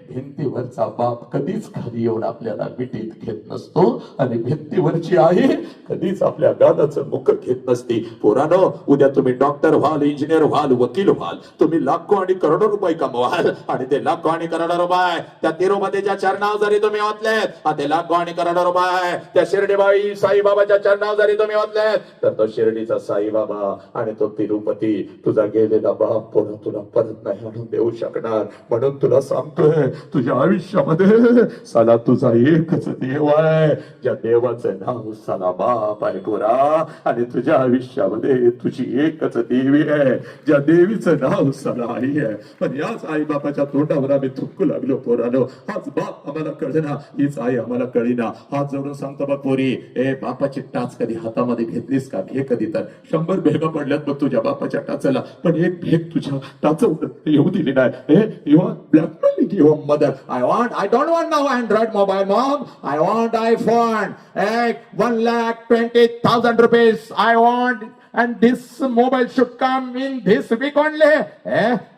भिंतीवरचा बाप कधीच खाली येऊन आपल्याला मिठीत घेत नसतो आणि भिंतीवरची आई कधीच आपल्या गालाचं मुख घेत नसते. पोरानो उद्या तुम्ही डॉक्टर व्हाल, इंजिनियर व्हाल, वकील व्हाल, तुम्ही लाखो आणि करोडो रुपये कमवाल आणि ते लाखो आणि करोडो रुपये त्या तिरुपतीच्या चरणावर जरी तुम्ही ओतलेत, ते लाखो आणि करोडो रुपये त्या शिर्डीबाई साईबाबाच्या चरणावर जरी तुम्ही ओतलेत तर तो शिर्डीचा साईबाबा आणि तो तिरुपती तुझा गेलेला बाप पुन्हा तुला परत नाही आणून देऊ शकणार. म्हणून तुला सांगतोय तुझ्या आयुष्यामध्ये साला तुझा एकच देव आहे, ज्या देवाचं नाव साला बाप आहे पोरा. आणि तुझ्या आयुष्यामध्ये तुझी एकच देवी आहे, ज्या देवीचं नाव साला आई आहे. पण याच आई बापाच्या तोंडावर आम्ही थुंकू लागलो पोरानो. हाच बाप आम्हाला कळेना, हीच आई आम्हाला कळीना. हात जोडून सांगतो बघ पोरी, बापाची टाच कधी हातामध्ये घेतलीस का? घे कधी तर. 100 भेगा पडल्यात बघ तुझ्या बापाच्या टाचाला, पण एक भेग तुझ्या टाचा येऊ दिली नाही. You are blackmailing your mother. I don't want now Android mobile, mom. I want iPhone. 1,20,000 rupees. I want, and this mobile should come in this week only.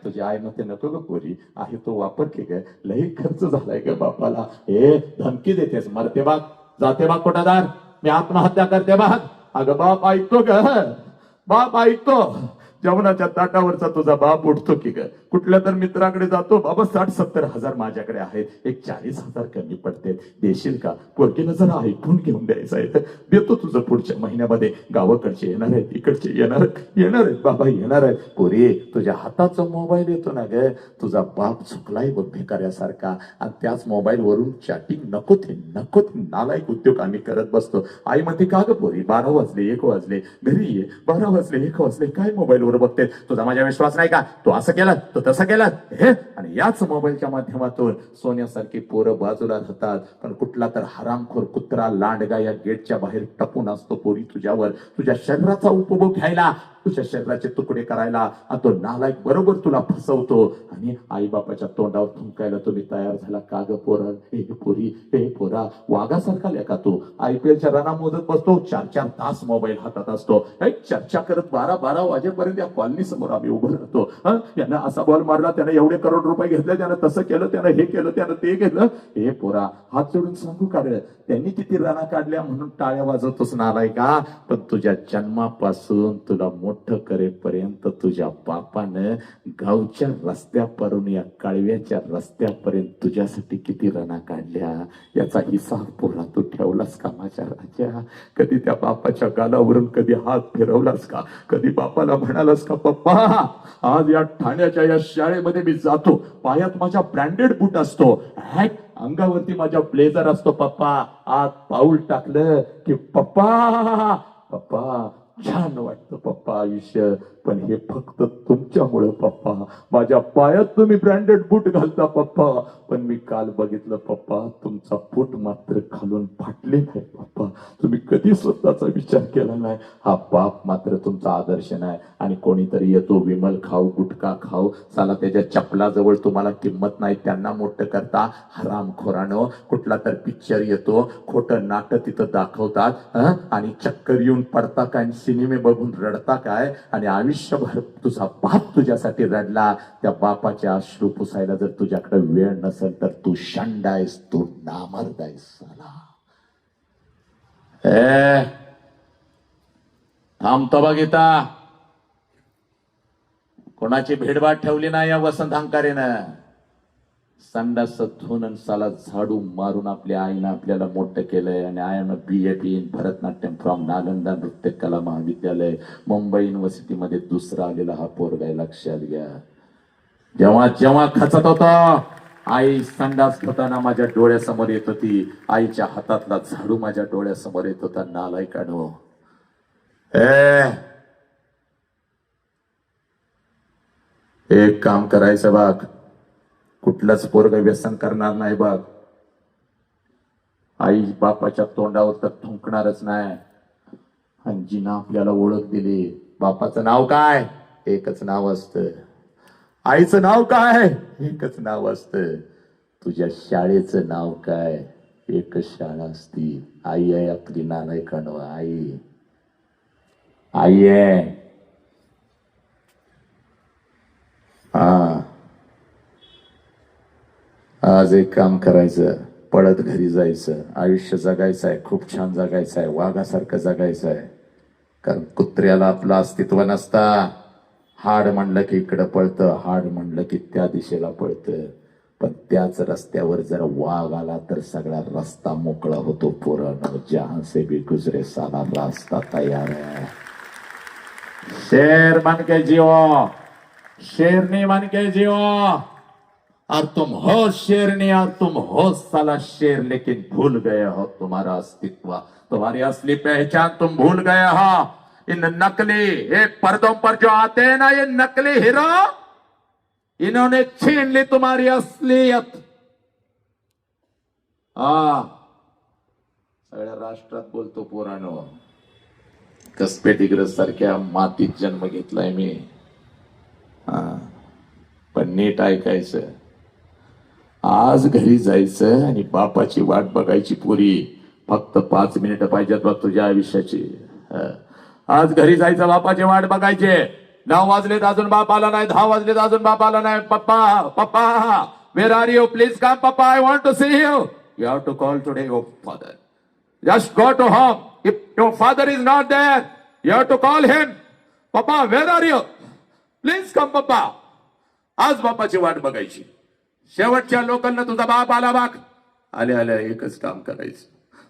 तुझी आई म्हणते नको ग पोरी, आहे तो वापर की ग, लई खर्च झालाय ग बापाला. धमकी देतेस, मरते बाग, जाते बाग कोटादार, मी आत्महत्या करते बाग. अगं बाप ऐकतो ग, बाप ऐकतो. जेवणाच्या ताटावरचा तुझा बाप उठतो की ग, कुठल्या तर मित्राकडे जातो, बाबा 60-70 हजार माझ्याकडे आहेत, एक 40,000 कमी पडते, देशील का? पोरगीला जरा ऐकून घेऊन द्यायचं आहे. देतो तुझं पुढच्या महिन्यामध्ये. गावाकडचे येणार आहेत, इकडचे येणार आहेत बाबा, येणार आहेत. पोरी तुझ्या हाताचा मोबाईल येतो ना ग, तुझा बाप चुकलाय बघ भिकाऱ्यासारखा, आणि त्याच मोबाईल वरून चॅटिंग नको ते नालायक उद्योग आम्ही करत बसतो. आई म्हणते का ग पोरी, 12 वाजले 1 वाजले घरी ये, 12 वाजले 1 वाजले काय मोबाईल बघते, तुझा माझ्या विश्वास नाही का? तू असं केलं, तू तसं केलं. आणि याच मोबाईलच्या माध्यमातून सोन्यासारखी पोरं बाजूला राहतात, पण कुठला तर हरामखोर कुत्रा लांडगा या गेटच्या बाहेर टपून असतो पोरी तुझ्यावर, तुझ्या शरीराचा उपभोग घ्यायला, तुझ्या शरीराचे तुकडे करायला, आणि तो नालायक बरोबर तुला फसवतो. आणि आई बापाच्या तोंडावर थुंकायला तुम्ही तयार झाला का ग पोरं? हे पोरी, हे पोरा, वाघासारखा लेका तू IPLच्या रना मोजत बसतो, 4-4 तास मोबाईल हातात असतो, चर्चा करत 12-12 वाजेपर्यंत या कॉलनी समोर आम्ही उभं राहतो. यानं असा बॉल मारला, त्यानं एवढे करोड रुपये घेतले, त्यानं तसं केलं, त्यानं हे केलं, त्यानं ते केलं. हे पोरा, हात जोडून सांगू का रे, त्यांनी किती रना काढल्या म्हणून टाळ्या वाजवतोच नालाय का? पण तुझ्या जन्मापासून तुला मोठं करेपर्यंत तुझ्या बापानं गावच्या रस्त्यापासून या काळव्याच्या रस्त्यापर्यंत तुझ्यासाठी किती रना काढल्या, याचा हिसाब पोरा तू ठेवलास का माझ्या राजा? कधी त्या बापाच्या गालावरून कधी हात फिरवलास का? कधी बापाला म्हणालास का, पप्पा आज या ठाण्याच्या या शाळेमध्ये मी जातो, पायात माझ्या ब्रँडेड बूट असतो, अंगावरती माझ्या ब्लेझर असतो, पप्पा आत पाऊल टाकलं की पप्पा छान वाटतं पप्पा आयुष्य. पण पण हे फक्त तुमच्यामुळे पप्पा. माझ्या पायात तुम्ही ब्रँडेड बूट घालता पप्पा, पण मी काल बघितलं पप्पा, तुमचा बूट मात्र खालून फाटले नाही पप्पा. तुम्ही कधी स्वतःचा विचार केला नाही. हा बाप मात्र तुमचा आदर्श नाही. आणि कोणीतरी येतो विमल खाऊ गुटखा खाऊ, साला त्याच्या चपलाजवळ तुम्हाला किंमत नाही, त्यांना मोठं करता. हरामखोरानो, कुठला तर पिक्चर येतो, खोटं नाटक तिथं दाखवतात आणि चक्कर येऊन पडता काय, सिनेमे बघून रडता काय, आणि आयुष्यभर तुझा बाप तुझ्यासाठी रडला. त्या बापाचे अश्रू पुसायला जर तुझ्याकडे वेळ नसेल तर तू शंडायस, तू नामर्दायस साला. थांबतो बघिता, कोणाची भेडबाट ठेवली नाही या वसंत हंकारेनं. संडास धुवून आणि साला झाडू मारून आपल्या आईनं आपल्याला मोठं केलंय. आणि I am BA in Bharatanatyam from Nalanda Nritya Kala महाविद्यालय, मुंबई युनिव्हर्सिटीमध्ये दुसरा आलेला हा पोरगा. लक्षात घ्या, जेव्हा जेव्हा खचत होता, आई संडास धुताना माझ्या डोळ्यासमोर येत होती, आईच्या हातातला झाडू माझ्या डोळ्यासमोर येत होता. नालायकानो, एक काम करायचं बघ, कुठलंच पोरग व्यसन करणार नाही बघ. आई बापाच्या तोंडावर तर थुंकणारच नाही. आणि जिनं आपल्याला ओळख दिली, बापाचं नाव काय, एकच नाव असतं. आईचं नाव काय, एकच नाव असतं. तुझ्या शाळेचं नाव काय, एकच शाळा असती. आई आहे आपली नालायकानो, आई. आई आहे. हा, आज एक काम करायचं, पळत घरी जायचं. आयुष्य जगायचं आहे, खूप छान जगायचं आहे, वाघासारखं जगायचं आहे. कारण कुत्र्याला आपलं अस्तित्व नसता. हाड म्हणलं की इकडं पळतं, हाड म्हणलं की त्या दिशेला पळतं. पण त्याच रस्त्यावर जर वाघ आला तर सगळा रस्ता मोकळा होतो. पोरांनो, जहां से भी गुजरे सारा रास्ता तयार है. शेर बन के जियो, शेरनी बन के जियो. और तुम हो शेरनी और तुम हो साला शेर, लेकिन भूल गए हो तुम्हारा अस्तित्व, तुम्हारी असली पहचान तुम भूल गए हो. इन नकली एक पर्दों पर जो आते हैं ना, ये नकली हीरो, इन्होंने छीन ली तुम्हारी असलियत. सगळ्या राष्ट्रात बोलतो पोरानो, कसपेटीग्रस्त सारख्या मातीत जन्म घेतलाय मी. पण नीट ऐकायचं, आज घरी जायचं आणि बापाची वाट बघायची. पुरी फक्त 5 मिनिटं पाहिजेत बघ तुझ्या आयुष्याची. आज घरी जायचं, बापाची वाट बघायचे. 9 वाजलेत अजून बाप आला नाही, 10 वाजलेत अजून बाप आला नाही. Papa papa, where are you, please come पप्पा, I want to see you. You have to call today your father. Just go to home. If your father is not there, you have to call him. Papa where are you, please come papa. आज बापाची वाट बघायची. शेवटच्या लोकांना तुझा बाप आला बाग. आले आले एकच काम करायचं,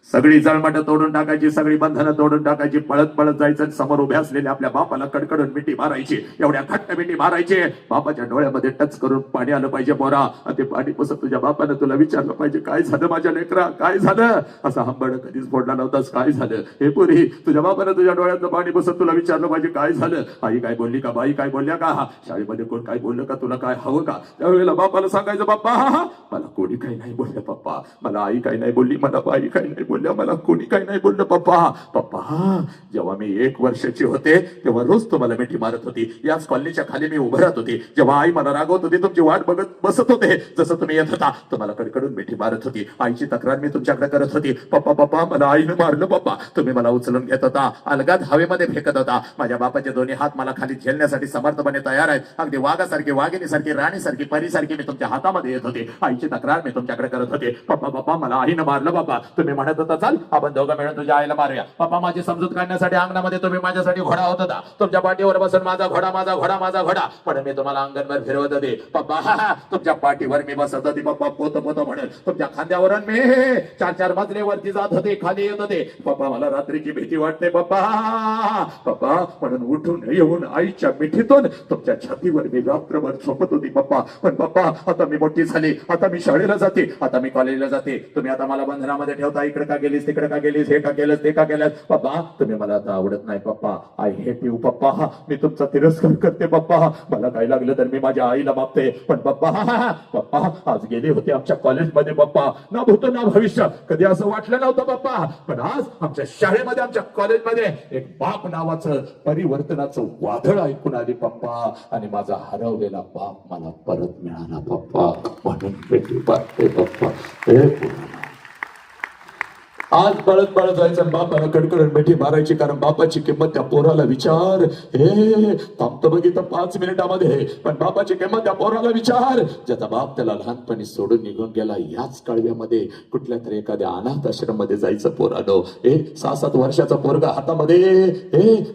सगळी जळमट तोडून टाकायची, सगळी बंधनं तोडून टाकायची. पळत पळत जायचं, समोर उभे असलेल्या आपल्या बापाला कडकडून मिठी मारायची. एवढ्या घट्ट मिठी मारायची, बापाच्या डोळ्यामध्ये टच करून पाणी आलं पाहिजे पोरा. ते पाणी पुसत तुझ्या बापानं तुला विचारलं पाहिजे, काय झालं माझ्या लेकरा, काय झालं. असा हंबड कधीच फोडला नव्हतास, काय झालं. हे पुरी, तुझ्या बापानं तुझ्या डोळ्यातलं पाणी पुसत तुला विचारलं पाहिजे, काय झालं. आई काय बोलली का, बाई काय बोलल्या का, शाळेमध्ये कोण काय बोललं का, तुला काय हवं का. त्यावेळेला बापाला सांगायचं, बाप्पा मला कोणी काही नाही बोललं पप्पा, मला आई काही नाही बोलली, मला बाई काही नाही बोलल्या, मला कोणी काही नाही बोललं पप्पा. पप्पा जेव्हा मी 1 वर्षाची होते तेव्हा रोज तुम्हाला मिठी मारत होती. याच कॉलनीच्या खाली मी उभं राहत होती. जेव्हा आई मला रागवत होती, तुमची वाट बघत बसत होते. जसं तुम्ही येत होता तुम्हाला कडकडून मिठी मारत होती. आईची तक्रार मी तुमच्याकडे करत होती. पप्पा पप्पा मला आईनं मारलं पप्पा. तुम्ही मला उचलून घेत होता, अलगात हवेमध्ये फेकत होता. माझ्या बापाचे दोन्ही हात मला खाली झेलण्यासाठी समर्थपणे तयार आहेत. अगदी वाघासारखी, वाघिणीसारखी, राणीसारखी, परीसारखी मी तुमच्या हातामध्ये येत होते. आईची तक्रार मी तुमच्याकडे करत होते. पप्पा पप्पा मला आईनं मारलं पप्पा. तुम्ही म्हणत होता, चाल आपण दोघं मिळून तुझ्या आईला मारूया. पप्पा माझी समजूत काढण्यासाठी अंगणामध्ये तुम्ही माझ्यासाठी घोडा होत होता. तुमच्या पाठीवर बसून माझा घोडा, माझा घोडा, माझा घोडा म्हणून मी तुम्हाला अंगणभर फिरवत होते. पप्पा तुमच्या पाठीवर मी बसत होती पप्पा, पोत पोत म्हणून. तुमच्या खांद्यावर मी 4-4 मजलेवरती जात होते, खाली येत होते. पप्पा मला रात्रीची भीती वाटते पप्पा. पप्पा म्हणून उठून येऊन आईच्या मिठीतून तुमच्या छातीवर मी रात्रभर झोपत होती पप्पा. पण पप्पा आता मी मोठी झाली, आता मी शाळेला जाते, आता मी कॉलेजला जाते. तुम्ही आता मला बंधनामध्ये ठेवता, इकडे का गेलीस, तिकडे का गेलीस, हे का केलंस, ते का केलंस. पप्पा तुम्ही मला आता आवडत नाही पप्पा, आय हेट यू पप्पा, मी तुमचा तिरस्कार करते पप्पा, मला काय लागलं तर मी माझ्या आईला मागते. पण पप्पा पप्पा आज गेले होते आमच्या कॉलेजमध्ये पप्पा, ना भूत ना भविष्य, कधी असं वाटलं नव्हतं पप्पा, पण आज आमच्या शाळेमध्ये आमच्या कॉलेजमध्ये एक बाप नावाचं परिवर्तनाचं वादळ ऐकून आली पप्पा, आणि माझा हरवलेला बाप मला परत मिळाला पप्पा, म्हणून पेटी पाहते पप्पा. आज पळत पळत जायचं, बापाला कडकडून मिठी मारायची, कारण बापाची किंमत त्या पोराला विचार. हे थांबतो बघितलं 5 मिनिटामध्ये, पण बापाची किंमत त्या पोराला विचार, ज्याचा बाप त्याला लहानपणी सोडून निघून गेला. याच काळव्यामध्ये कुठल्या तरी एखाद्या अनाथ आश्रम मध्ये जायचं पोरानो. 6-7 वर्षाचा पोरगा हातामध्ये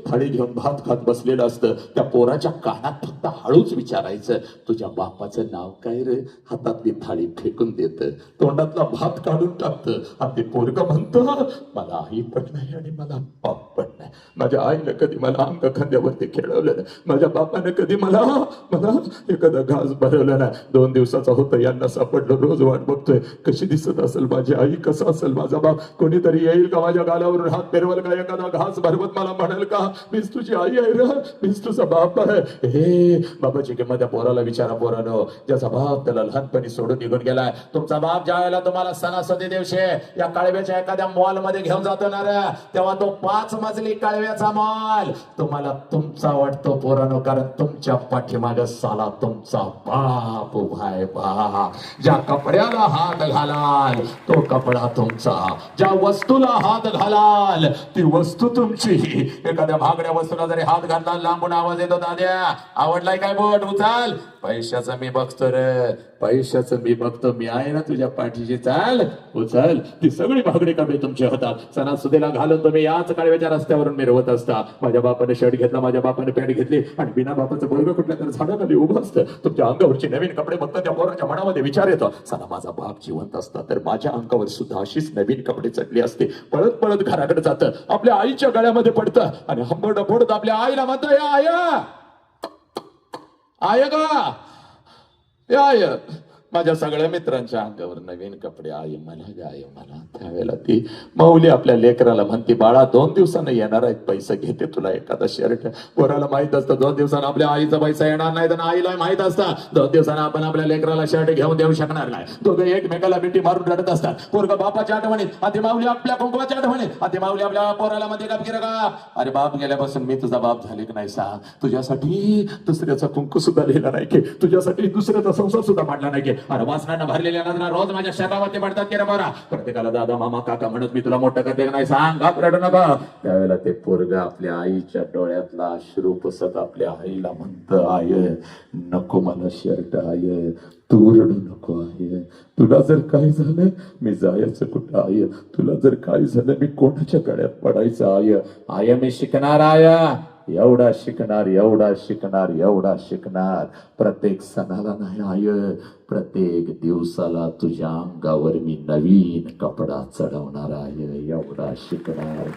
थाळी घेऊन भात खात बसलेलं असतं. त्या पोराच्या कानात फक्त हळूच विचारायचं, तुझ्या बापाचं नाव काय रे? हातातली थाळी फेकून देत, तोंडातला भात काढून टाकतं, आणि ते पोरग मला आई पण नाही आणि मला बाप पण नाही. माझ्या आईने कधी मला अंग खांद्यावरती खेळवलं नाही, माझ्या बापाने कधी मला एखादा घास भरवलं नाही. 2 दिवसाचा होतं, यांना सापडलं, रोज वाट बघतोय कशी दिसत असेल माझी आई, कसा असेल माझा बाप. कोणीतरी येईल का माझ्या गालावरून हात फिरवल का, एखादा घास भरवत मला म्हणेल का मीच तुझी आई आहे रे, मीच तुझा बाप आहे. हे बाबाची किंमत त्या पोराला विचारा पोरानो, ज्याचा बाप त्याला लहानपणी सोडून निघून गेलाय. तुमचा बाप ज्या वेळेला तुम्हाला सणासुदी दिवशी या काळव्याच्या एखाद्या मॉल मध्ये घेऊन जातो ना रे, तेव्हा तो 5 मजली काळव्याचा मॉल तुम्हाला तुमचा वाटतो पोरानो, कारण तुमच्या पाठीमागे साला तुमचा बाप उभाय. बा ज्या कपड्याला हात घालाल तो कपडा तुमचा, ज्या वस्तूला हात घालाल ती वस्तू तुमची. एखाद्या महागड्या वस्तूला जरी हात घालला, लांबून आवाज येतो, दाद्या आवडलाय काय बोट उचल, पैशाचं मी बघतो रे, पैशाचं मी बघतो, मी आहे ना तुझ्या पाठीशी, चाल उचल. ती सगळी महागडी कपडे तुमच्या होतात, सणासुदीला घालून तुम्ही याच काळव्याच्या रस्त्यावरून मिरवत असता. माझ्या बापाने शर्ट घेतला, माझ्या बापाने पॅन्ट घेतली, आणि बिना बापाचं पोरगं कुठल्या तर झाडाखाली उभं असतं. तुमच्या अंगावरची नवीन कपडे बघता त्या पोराच्या मनामध्ये विचार येतो, चला माझा बाप जिवंत असता तर माझ्या अंगावर सुद्धा अशीच नवीन कपडे चढली असते. पळत पळत घराकडे जातं, आपल्या आईच्या गळ्यामध्ये पडतं, आणि हंबरडं फोडत आपल्या आईला म्हणतं, या आय आय गा आय. माझ्या सगळ्या मित्रांच्या अंगावर नवीन कपडे, आई मला गाय मला. त्यावेळेला ती माऊली आपल्या लेकराला म्हणते, बाळा 2 दिवसानं येणार आहेत पैसे, घेते तुला एखादा शर्ट. पोराला माहित असतं 2 दिवसानं आपल्या आईचा पैसा येणार नाही, तर आईला माहित असतं 2 दिवसानं आपण आपल्या लेकराला शर्ट घेऊन देऊ शकणार नाही. दोघे एकमेकाला मिठी मारून रडत असतात. पोरगा बापाच्या आठवणीत, आधी माऊली आपल्या कुंकवाच्या आठवणीत, आधी माऊली आपल्या पोराला मध्ये का फिर का, अरे बाप गेल्यापासून मी तुझा बाप झाले की नाही सांग. तुझ्यासाठी दुसऱ्याचा कुंकू सुद्धा लिहिला नाही की, तुझ्यासाठी दुसऱ्याचा संसार सुद्धा मांडला नाही की. अरे वासनानं भरलेल्या नजरा रोज माझ्या शरीरावरती पडतात की रे बरा. प्रत्येकाला दादा मामा काका म्हणत मी तुला मोठं करते नाही, सांग रडू नका. त्यावेळेला ते पोरग आपल्या आईच्या डोळ्यातला अश्रू पुसत आपल्या आईला म्हणतं, आय नको मला शर्ट, आय तू रडू नको, आय तुला जर काय झालं मी जायचं कुठं, आय तुला जर काय झालं मी कोणाच्या गळ्यात पडायचं, आय आय मी शिकणार, आय एवढा शिकणार, एवढा शिकणार, एवढा शिकणार. प्रत्येक सणाला नाही आय, प्रत्येक दिवसाला तुझ्या अंगावर मी नवीन कपडा चढवणार आहे, एवढा शिकणार.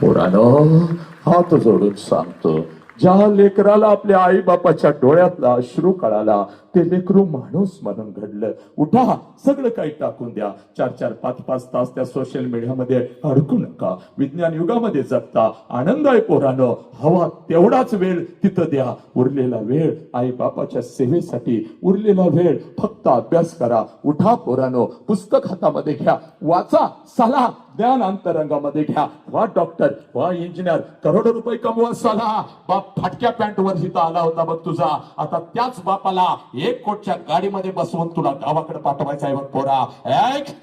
पोरानो हात जोडून सांगतो, ज्या लेकराला आपल्या आई बापाच्या डोळ्यातला अश्रू कळाला ते लेकरू माणूस म्हणून घडलं. उठा, सगळं काही टाकून द्या. 4-4, 5-5 तास त्या सोशल मीडियामध्ये अडकू नका. विज्ञान युगामध्ये जगता, आनंद आहे पोरानो, हवा तेवढाच वेळ तिथं द्या. उरलेला वेळ आई बापाच्या सेवेसाठी, उरलेला वेळ फक्त अभ्यास करा. उठा पोरानो, पुस्तक हातामध्ये घ्या, वाचा, चला ज्ञान अंतरंगामध्ये घ्या. वा डॉक्टर, वा इंजिनियर, करोडो रुपये कमवा, चला. बाप फाटक्या पॅन्ट वर हिता आला होता बघ तुझा, आता त्याच बापाला 1 कोटीच्या गाडीमध्ये बसवून तुला गावाकडे पाठवायचं आहे बघ पोरा.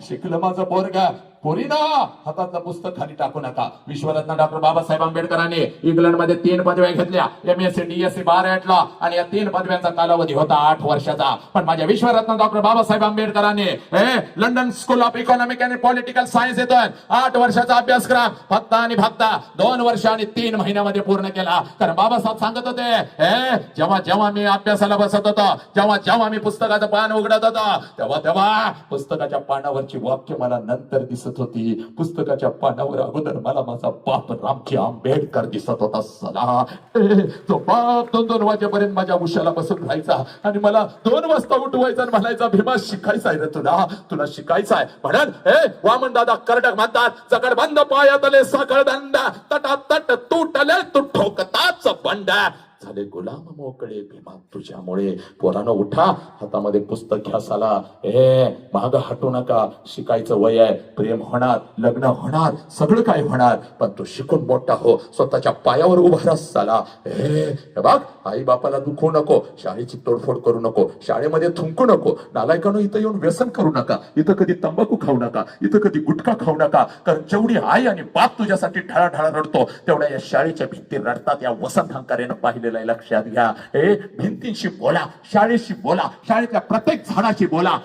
शिकलं माझं पोरग. पोरीना हातातलं पुस्तक खाली टाकू नका. विश्वरत्न डॉक्टर बाबासाहेब आंबेडकरांनी इंग्लंडमध्ये 3 पदव्या घेतल्या, MSc DSc बाराटला, आणि या 3 पदव्यांचा कालावधी होता 8 वर्षाचा. पण माझ्या विश्वरत्न डॉक्टर बाबासाहेब आंबेडकरांनी London school of economic and political science येतोय 8 वर्षाचा अभ्यासक्रम फक्त आणि फक्त 2 वर्ष आणि 3 महिन्यामध्ये पूर्ण केला. कारण बाबासाहेब सांगत होते, जेव्हा जेव्हा मी अभ्यासाला बसत होतो, जेव्हा जेव्हा मी पुस्तकाचं पान उघडत होतो, तेव्हा तेव्हा पुस्तकाच्या पानावरची वाक्य मला नंतर दिसत दिसत होती. पुस्तकाच्या पानावर अगोदर मला माझा बाप रामजी आंबेडकर दिसत होता. सला तो बाप 2-2 वाजेपर्यंत माझ्या उशाला बसून राहायचा आणि मला 2 वाजता उठवायचा आणि म्हणायचा, भीमा शिकायचा आहे रे तुला शिकायचं आहे. म्हणत वामन दादा कर्डक म्हणतात, जगडबंद पायातले साखळदंड, तटातट तुटले तू ठोकताच बंड. झाले गुलाम मोकळे भीमा तुझ्यामुळे. पोरानं उठा, हातामध्ये पुस्तक घ्या साला. माग हटू नका. शिकायचं वय आहे. प्रेम होणार, लग्न होणार, सगळं काय होणार, पण तू शिकून मोठा हो. स्वतःच्या पायावर उभा राहा साला. बघ, आई बापाला दुखवू नको, शाळेची तोडफोड करू नको, शाळेमध्ये थुंकू नको. नालायकानं इथं येऊन व्यसन करू नका. इथं कधी तंबाखू खाऊ नका, इथं कधी गुटखा खाऊ नका. कारण जेवढी आई आणि बाप तुझ्यासाठी ढळाढळा रडतो, तेवढ्या या शाळेच्या भिंती रडतात. या वसंत हंकारेनं पाहिलेलं लक्षात घ्या. भिंतींशी बोला, शाळेशी बोला, शाळेतल्या प्रत्येक झाडाशी बोला.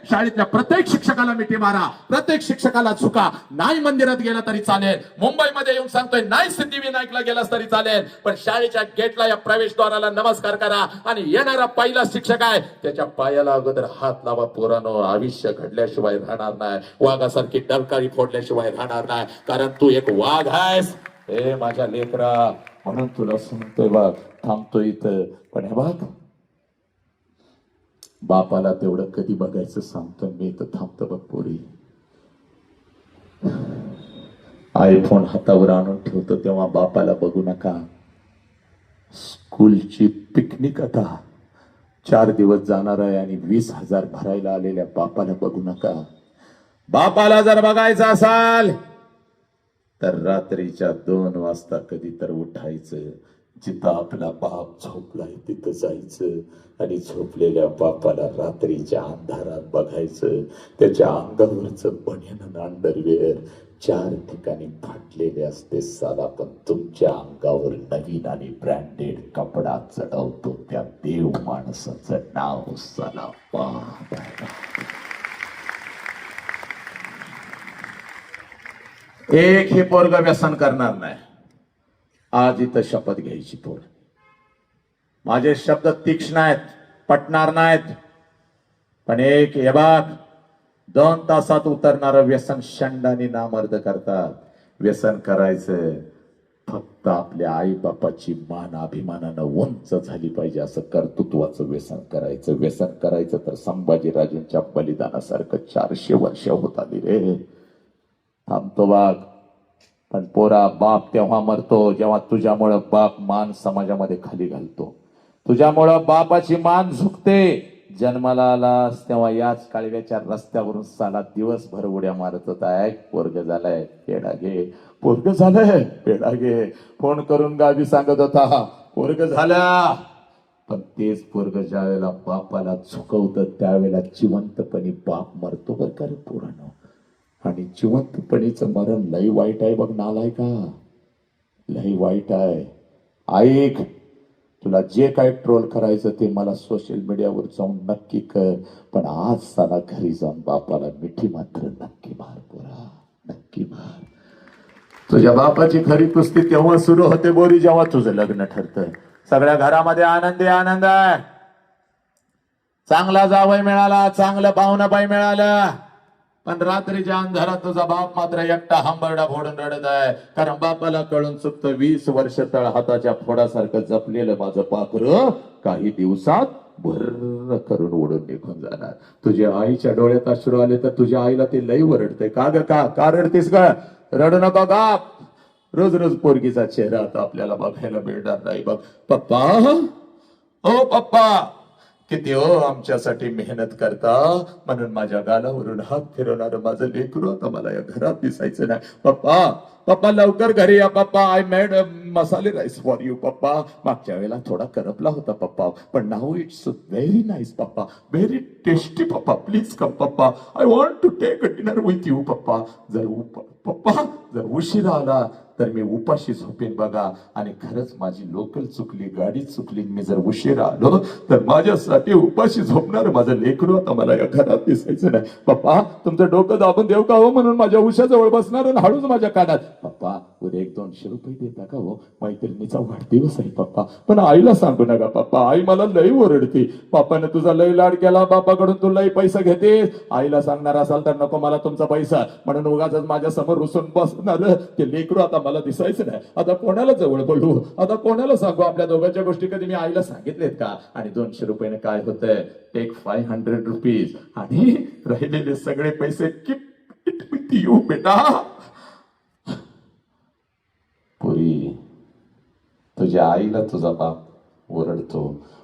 शाळेतल्या प्रत्येक शिक्षकाला मिठी मारा, प्रत्येक शिक्षकाला झुका. नाही मंदिरात गेला तरी चालेल, मुंबईमध्ये येऊन सांगतोय नाही सिद्धिविनायकला गेलास तरी चालेल, पण शाळेच्या गेटला या प्रवेशद्वाराला नमस्कार करा. आणि येणारा पहिला शिक्षक आहे त्याच्या पायाला अगोदर हात लावा. पोरानो, आयुष्य घडल्याशिवाय राहणार नाही. वाघासारखी डरकाळी फोडल्याशिवाय राहणार नाही. कारण तू एक वाघ आहेस. माझ्या लेकरा, म्हणून तुला सांगतोय बघ, थांबतोय इथं. पण हे बघ, बापाला तेवढं कधी बघायचं सांगतोय मी. इथं थांबतो बघ पोरी. आयफोन हातावर आणून ठेवतो तेव्हा बापाला बघू नका. स्कूलची पिकनिक आता 4 दिवस जाणार आहे आणि 20,000 भरायला आलेल्या बापाला बघू नका. बापाला जर बघायचं असाल तर रात्रीच्या 2 वाजता कधी तर उठायचं. जिथं आपला बाप झोपलाय तिथं जायचं आणि झोपलेल्या बापाला रात्रीच्या अंधारात बघायचं. त्याच्या अंगावरचं बनियन अंडरवेअर 4 ठिकाणी फाटलेले असते साला, पण तुमच्या अंगावर नवीन आणि ब्रँडेड कपडा चढवतो त्या देव माणसाचं नाव साला बाप. एक हे पोरग व्यसन करणार नाही. आज इथं शपथ घ्यायची पोर. माझे शब्द तीक्ष्ण आहेत, पटणार नाहीत, पण एक हे बघ, 2 तासात उतरणारं व्यसन शंडाने नामर्द करतात. व्यसन करायचं फक्त आपल्या आई बापाची मान अभिमानानं उंच झाली पाहिजे असं कर्तृत्वाचं व्यसन करायचं. व्यसन करायचं तर संभाजीराजेंच्या बलिदानासारखं 400 वर्ष होत आली रे. थांबतो बाग. पण पोरा, बाप तेव्हा मरतो जेव्हा तुझ्यामुळं बाप मान समाजामध्ये खाली घालतो. तुझ्यामुळं बापाची मान झुकते. जन्माला आलास तेव्हा याच काळव्याच्या रस्त्यावरून साला दिवसभर उड्या मारत होता. पोरग झालाय पेढा घे, पोरग झालंय पेढा घे. फोन करून गावी सांगत होता पोरग झाला. पण तेच पोरग ज्या वेळेला बापाला झुकवतं त्यावेळेला जिवंतपणी बाप मरतो बरं का रे पोरांनो. आणि जिवंतपणीचं मरण लई वाईट आहे बघ नालाय का, लई वाईट आहे. ऐक, तुला जे काय ट्रोल करायचं ते मला सोशल मीडियावर जाऊन नक्की कर, पण आज साला घरी जाऊन बापाला मिठी मात्र नक्की मार पोरा, नक्की मार. तुझ्या बापाची खरी कुस्ती तेव्हा सुरू होते बोरी जेव्हा तुझं लग्न ठरतं. सगळ्या घरामध्ये आनंदी आनंद आहे. चांगला जावई मिळाला, चांगलं पाहुणाबाई मिळालं, पण रात्रीच्या अंधारात तुझा बाप मात्र एकटा हंबरडा फोडून रडत आहे. कारण बापाला कळून चुकतं 20 वर्ष तळ हाताच्या फोडासारखं जपलेलं माझं पाखरं काही दिवसात भर करून उडून निघून जाणार. तुझ्या आईच्या डोळ्यात अश्रू आले तर तुझ्या आईला ते लई ओरडते. का ग का रडतीस ग? रडू नका बाप. रोज रोज पोरगीचा चेहरा आता आपल्याला बघायला मिळणार नाही बघ. पप्पा, ओ पप्पा, किती हो आमच्यासाठी मेहनत करता, म्हणून माझ्या गालावरून हात फिरवणार माझं लेकरू आता मला या घरात दिसायचं नाही. पप्पा, पप्पा लवकर घरी या पप्पा. आय मेड मसाले राईस फॉर यू पप्पा. मागच्या वेळेला थोडा करपला होता पप्पा, पण नाऊ इट्स व्हेरी नाईस पप्पा, व्हेरी टेस्टी पप्पा. प्लीज कम पप्पा, I want to take a dinner with you पप्पा. पप्पा जर उशीर आला तर मी उपाशी झोपेन बघा. आणि खरंच माझी लोकल चुकली, गाडी चुकली, मी जर उशीर आलो तर माझ्यासाठी उपाशी झोपणार माझं लेकरू आता मला या घरात दिसायचं नाही. पप्पा तुमचं डोकं दाबून देऊ का हो म्हणून माझ्या उशाजवळ बसणार आणि हळूच माझ्या कानात, पप्पा उद्या 100-200 रुपये देता का हो? मैत्रिणीचा वाढदिवस आहे पप्पा. पण आईला सांगू नका पप्पा, आई मला लई ओरडते. पप्पाने तुझा लई लाड केला, बापाकडून तू लई पैसा घेते. आईला सांगणार असाल तर नको मला तुमचा पैसा, म्हणून उगाच माझ्या समोर रुसून बसणार. ते लेकरू आता मला दिसायचं नाही. आता कोणाला जवळ बोलू, आता कोणाला सांगू? आपल्या दोघांच्या गोष्टी कधी मी आईला सांगितलेत का? आणि 200 रुपयाने काय होतंय? टेक 500 रुपीज आणि राहिलेले सगळे पैसे किट यू बेटा. पुरी, तुझ्या आईला तुझा बाप ओरडतो,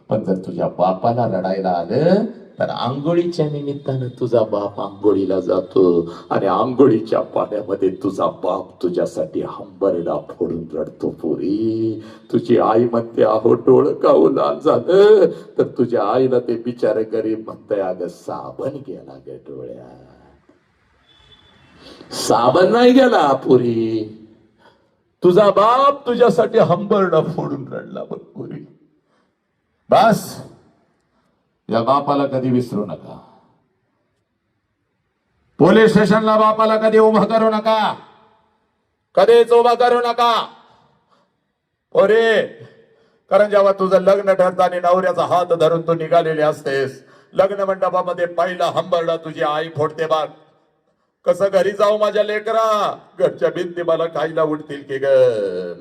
पण जर तुझ्या बापाला रडायला आलं तर आंघोळीच्या निमित्तानं तुझा बाप आंघोळीला जातो आणि आंघोळीच्या पाण्यामध्ये तुझा बाप तुझ्यासाठी हंबरडा फोडून रडतो. पुरी, तुझी आई म्हणते अहो डोळं काऊ लाल झालं, तर तुझ्या आईला ते बिचारे गरीब म्हणतंय अगं साबण गेला ग डोळ्यात. साबण नाही गेला पुरी, तुझा बाप तुझ्यासाठी हंबरडा फोडून रडला बघ पुरी. बस, या बापाला कधी विसरू नका. पोलीस स्टेशनला बापाला कधी उभा करू नका, कधीच उभा करू नका पोरे. कारण जेव्हा तुझं लग्न ठरतं आणि नवऱ्याचा हात धरून तू निघालेली असतेस, लग्न मंडपामध्ये पहिला हंबरडा तुझी आई फोडते बघ. कसं घरी जाऊ माझ्या लेकरा, घरच्या भिंती मला खायला उठतील की ग.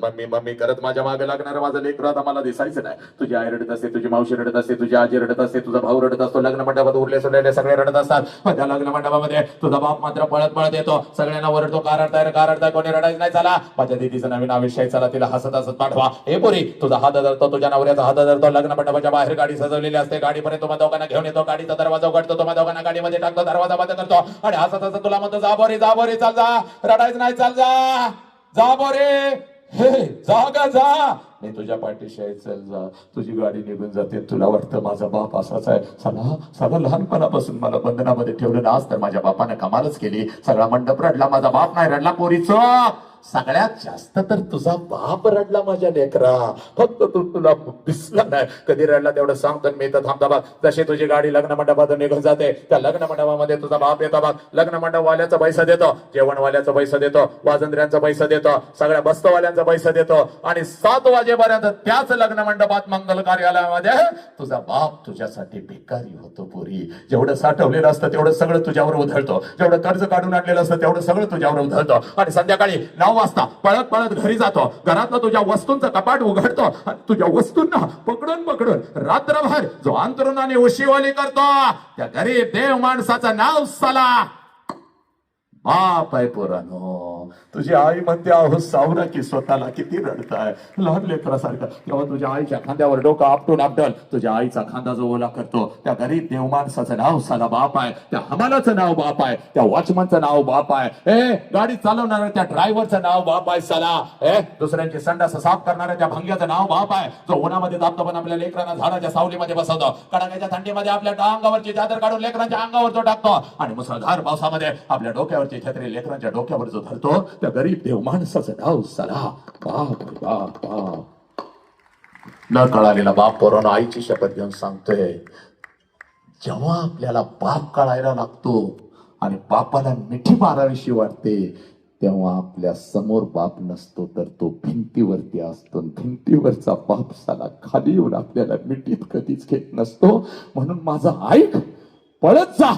मम्मी मम्मी करत माझ्या मागे लागणार माझं लेकर आता मला दिसायचं नाही. तुझी आई रडत असते, तुझी मावशी रडत असते, तुझी आजी रडत असते, तुझा भाऊ रडत असतो. लग्न मंडपात उरले सुरलेले सगळे रडत असतात. पण त्या लग्न मंडपामध्ये तुझा बाप मात्र पळत पळत येतो, सगळ्यांना ओरडतो का रडताय, कोणी रडायचं नाही. चला माझ्या दीदीचं नवीन आयुष्य, चला तिला हसत हसत पाठवा. हे पोरी, तुझा हात धरतो, तुझ्या नवऱ्याचा हात धरतो. लग्न मंडपाच्या बाहेर गाडी सजवलेली असते, गाडीपर्यंत तुम्हा दोघांना घेऊन येतो, गाडीचा दरवाजा उघडतो, तुम्हा दोघांना गाडीमध्ये टाकतो, दरवाजा बंद करतो आणि हसत हसत तुला म्हणतो जा बोरे चाल जा, रडायचं नाही, चाल जा बोरे, हे जा जा, मी तुझ्या पाठीशी आहे, चल जा. तुझी गाडी निघून जाते, तुला वाटतं माझा बाप असाच आहे. साला लहानपणापासून मला बंधनामध्ये ठेवलं ना, आज तर माझ्या बापाने कमालच केली. सगळा मंडप रडला, माझा बाप नाही रडला. पोरीचं सगळ्यात जास्त तर तुझा बाप रडला माझ्या लेकरा. फक्त तुला दिसला नाही कधी रडला तेवढं सांगतो मी तर थांबता बघ. जशी तुझी गाडी लग्न मंडपातून निघून जाते, त्या लग्न मंडपामध्ये तुझा बाप येतो बघ. लग्न मंडपवाल्याचा पैसा देतो, जेवणवाल्याचा पैसा देतो, वाजंत्र्यांचा पैसा देतो, सगळ्या बस्तवाल्यांचा पैसा देतो आणि 7 वाजेपर्यंत त्याच लग्न मंडपात मंगल कार्यालयामध्ये तुझा बाप तुझ्यासाठी भिकारी होतो. पुरी, जेवढं साठवलेलं असतं तेवढं सगळं तुझ्यावर उधळतो, जेवढं कर्ज काढून आणलेलं असतं तेवढं सगळं तुझ्यावर उधळतो आणि संध्याकाळी 9 वाजता पळत पळत घरी जातो. घरातलं तुझ्या वस्तूंचं कपाट उघडतो आणि तुझ्या वस्तूंना पकडून रात्रभर जो अंतरुणाने उशिवाली करतो, त्या गरीब देव माणसाचं नाव साला बाप आहे. पोरानो, तुझी आई म्हणते अहो सावरा की स्वतःला किती रडताय लहान लेकरासारखं. तेव्हा तुझ्या आईच्या खांद्यावर डोकं आपटून तुझ्या आईचा खांदा जो ओला करतो, त्या गरीब देव माणसाचं नाव साला बाप आहे, त्या हमालाचं नाव बाप आहे, त्या वॉचमनचं नाव बाप आहे, गाडी चालवणाऱ्या त्या ड्रायव्हरचं नाव बाप आहे साला, दुसऱ्यांची संडास साफ करणाऱ्या त्या भंग्याचं नाव बाप आहे, जो उन्हामध्ये तापतो पण आपल्या लेकरांना झाडाच्या सावलीमध्ये बसवतो, कडाक्याच्या थंडीमध्ये आपल्या अंगावरची चादर काढून लेकरांच्या अंगावर तो टाकतो आणि मुसळधार पावसामध्ये आपल्या डोक्यावरची छत्री लेकरांच्या डोक्यावर जो धरतो, त्या गरीब देव माणसाचं नाव साला बाप बाप बाप. न कळालेला बाप पोरांनो आईची शपथ घेऊन सांगतोय, जेव्हा आपल्याला बाप कळायला लागतो आणि बापाला मिठी मारावीशी वाटते, तेव्हा आपल्या समोर बाप नसतो तर तो भिंतीवरती असतो. भिंतीवरचा बाप साला खाली येऊन आपल्याला मिठीत कधीच घेत नसतो. म्हणून माझा ऐक, पळत जा.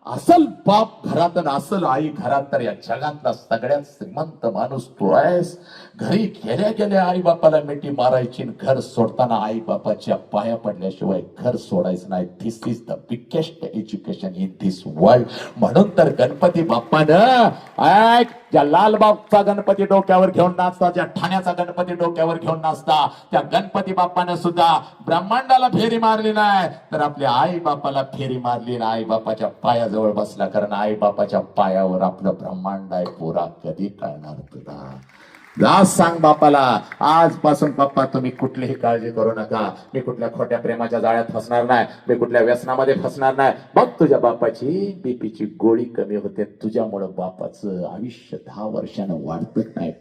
असल बाप घरात आणि असल आई घरात तर या जगातला सगळ्यात श्रीमंत माणूस तू आहेस. घरी गेल्या आई बापाला मिठी मारायची, घर सोडताना आई बापाच्या पाया पडल्याशिवाय घर सोडायचं नाही. This is the biggest education in this world. म्हणून तर गणपती बाप्पानं ऐक, ज्या लालबागचा गणपती डोक्यावर घेऊन नाचता, ज्या ठाण्याचा गणपती डोक्यावर घेऊन नाचता, त्या गणपती बाप्पानं सुद्धा ब्रह्मांडाला फेरी मारली नाही, तर आपल्या आई बापाला फेरी मारली ना आई बापाच्या पायाजवळ बसला. कारण आई बापाच्या पायावर आपलं ब्रह्मांड आहे. पोरा कधी कळणार तुला? जा सांग बापाला, आजपासून पप्पा तुम्ही कुठलीही काळजी करू नका. मी कुठल्या खोट्या प्रेमाच्या जाळ्यात फसणार नाही, मी कुठल्या व्यसनामध्ये फसणार नाही. बघ तुझ्या बापाची बीपीची गोळी कमी होते, तुझ्यामुळे बापाचं आयुष्य 10 वर्षानं वाढत नाही.